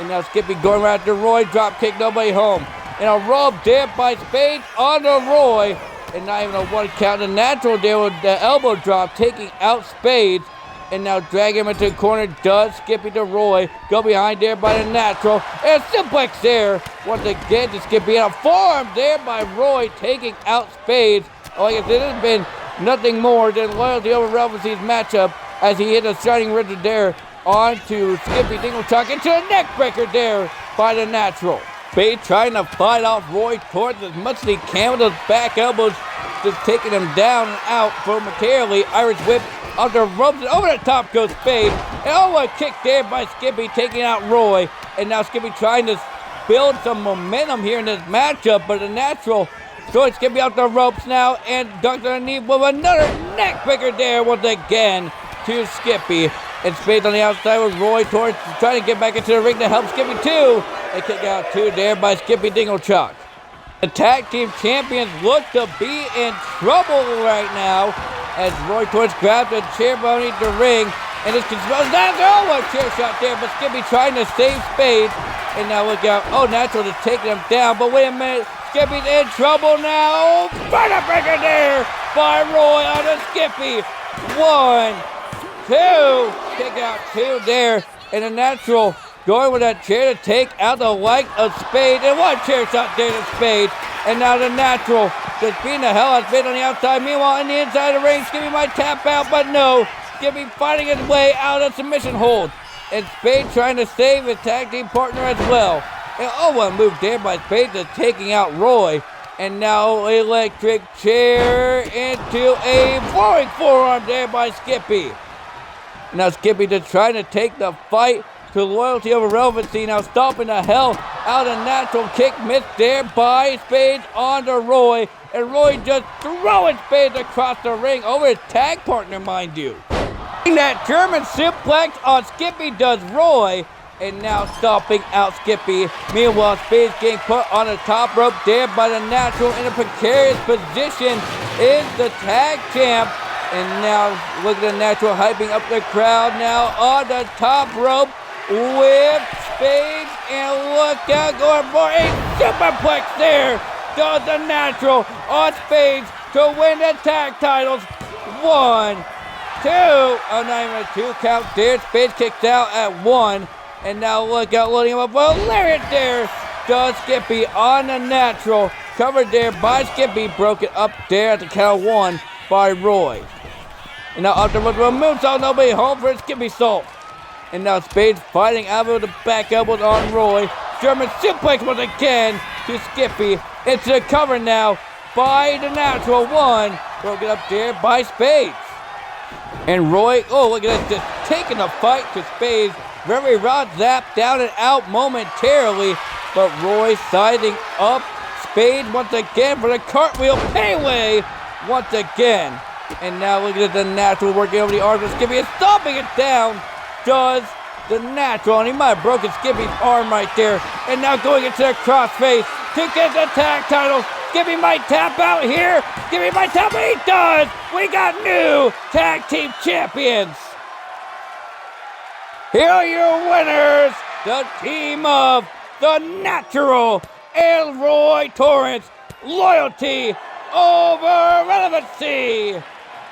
And now Skippy going right to Roy, drop kick, nobody home. And a roll there by Spade on the Roy. And not even a one count. The Natural there with the elbow drop, taking out Spade. And now dragging him into the corner, does Skippy to Roy. Go behind there by The Natural. And a suplex there. Once again to Skippy. And a forearm there by Roy, taking out Spade. Like I said, this has been nothing more than Loyalty Over Relevancy's matchup as he hit a shining razor there onto Skippy Dinglechuck into a neck breaker there by the Natural. Spade trying to fight off Roy Torrance as much as he can with those back elbows, just taking him down and out momentarily. Irish whip off the ropes and over the top goes Spade. And oh, a kick there by Skippy taking out Roy. And now Skippy trying to build some momentum here in this matchup, but the Natural throwing Skippy out the ropes now and ducks underneath with another neck breaker there once again to Skippy. And Spade on the outside with Roy Torrance trying to get back into the ring to help Skippy too. They kick out two there by Skippy Dinglechuck. The tag team champions look to be in trouble right now as Roy Torrance grabs a chair beneath the ring and this can smell. Oh, a chair shot there, but Skippy trying to save Spade. And now look out. Oh, Natural just taking him down, but wait a minute. Skippy's in trouble now. Fire breaker there by Roy on a Skippy. 1, 2. Kick out two there. And the Natural going with that chair to take out the like of Spade. And one chair shot there to Spade. And now the Natural just beating the hell out of Spade on the outside. Meanwhile, on the inside of the ring, Skippy might tap out, but no. Skippy fighting his way out of submission hold. And Spade trying to save his tag team partner as well. And oh, a move there by Spade to taking out Roy. And now electric chair into a flowing forearm there by Skippy. Now Skippy just trying to take the fight to loyalty over relevancy. Now stomping the hell out of Natural. Kick missed there by Spade onto Roy. And Roy just throwing Spade across the ring over his tag partner, mind you. That German suplex on Skippy does Roy. And now stomping out Skippy. Meanwhile, Spade's getting put on the top rope there by the Natural in a precarious position is the tag champ. And now look at the Natural hyping up the crowd now on the top rope with Spade. And look out, going for a superplex there. Does the Natural on Spade to win the tag titles. 1, 2. Oh, not even a 2 count there. Spade kicks out at 1. And now look out, loading him up. Well, lariat there. Does Skippy on the Natural. Covered there by Skippy. Broken up there at the count of 1 by Roy. And now up the road to a moonsault. Nobody home for a Skippy salt. And now Spade's fighting out of the back elbows on Roy. German suplex once again to Skippy. It's the cover now by the Natural. 1. Broken up there by Spade. And Roy, oh, look at this, just taking the fight to Spade. Very rod zap down and out momentarily. But Roy siding up Spade once again for the cartwheel payway once again. And now look at the Natural working over the arms of Skippy and stomping it down. Does the Natural, and he might have broken Skippy's arm right there. And now going into the crossface to get the tag titles. Skippy might tap out here. Skippy might tap out. He does. We got new tag team champions. Here are your winners, the team of The Natural and Roy Torrance. Loyalty over relevancy.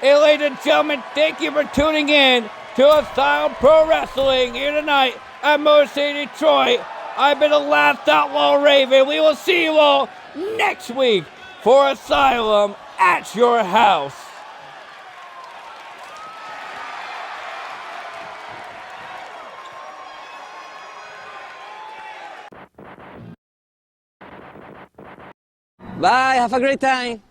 Hey, ladies and gentlemen, thank you for tuning in to Asylum Pro Wrestling here tonight at Motor City, Detroit. I've been the last Outlaw Raven. We will see you all next week for Asylum at your house. Bye, have a great time.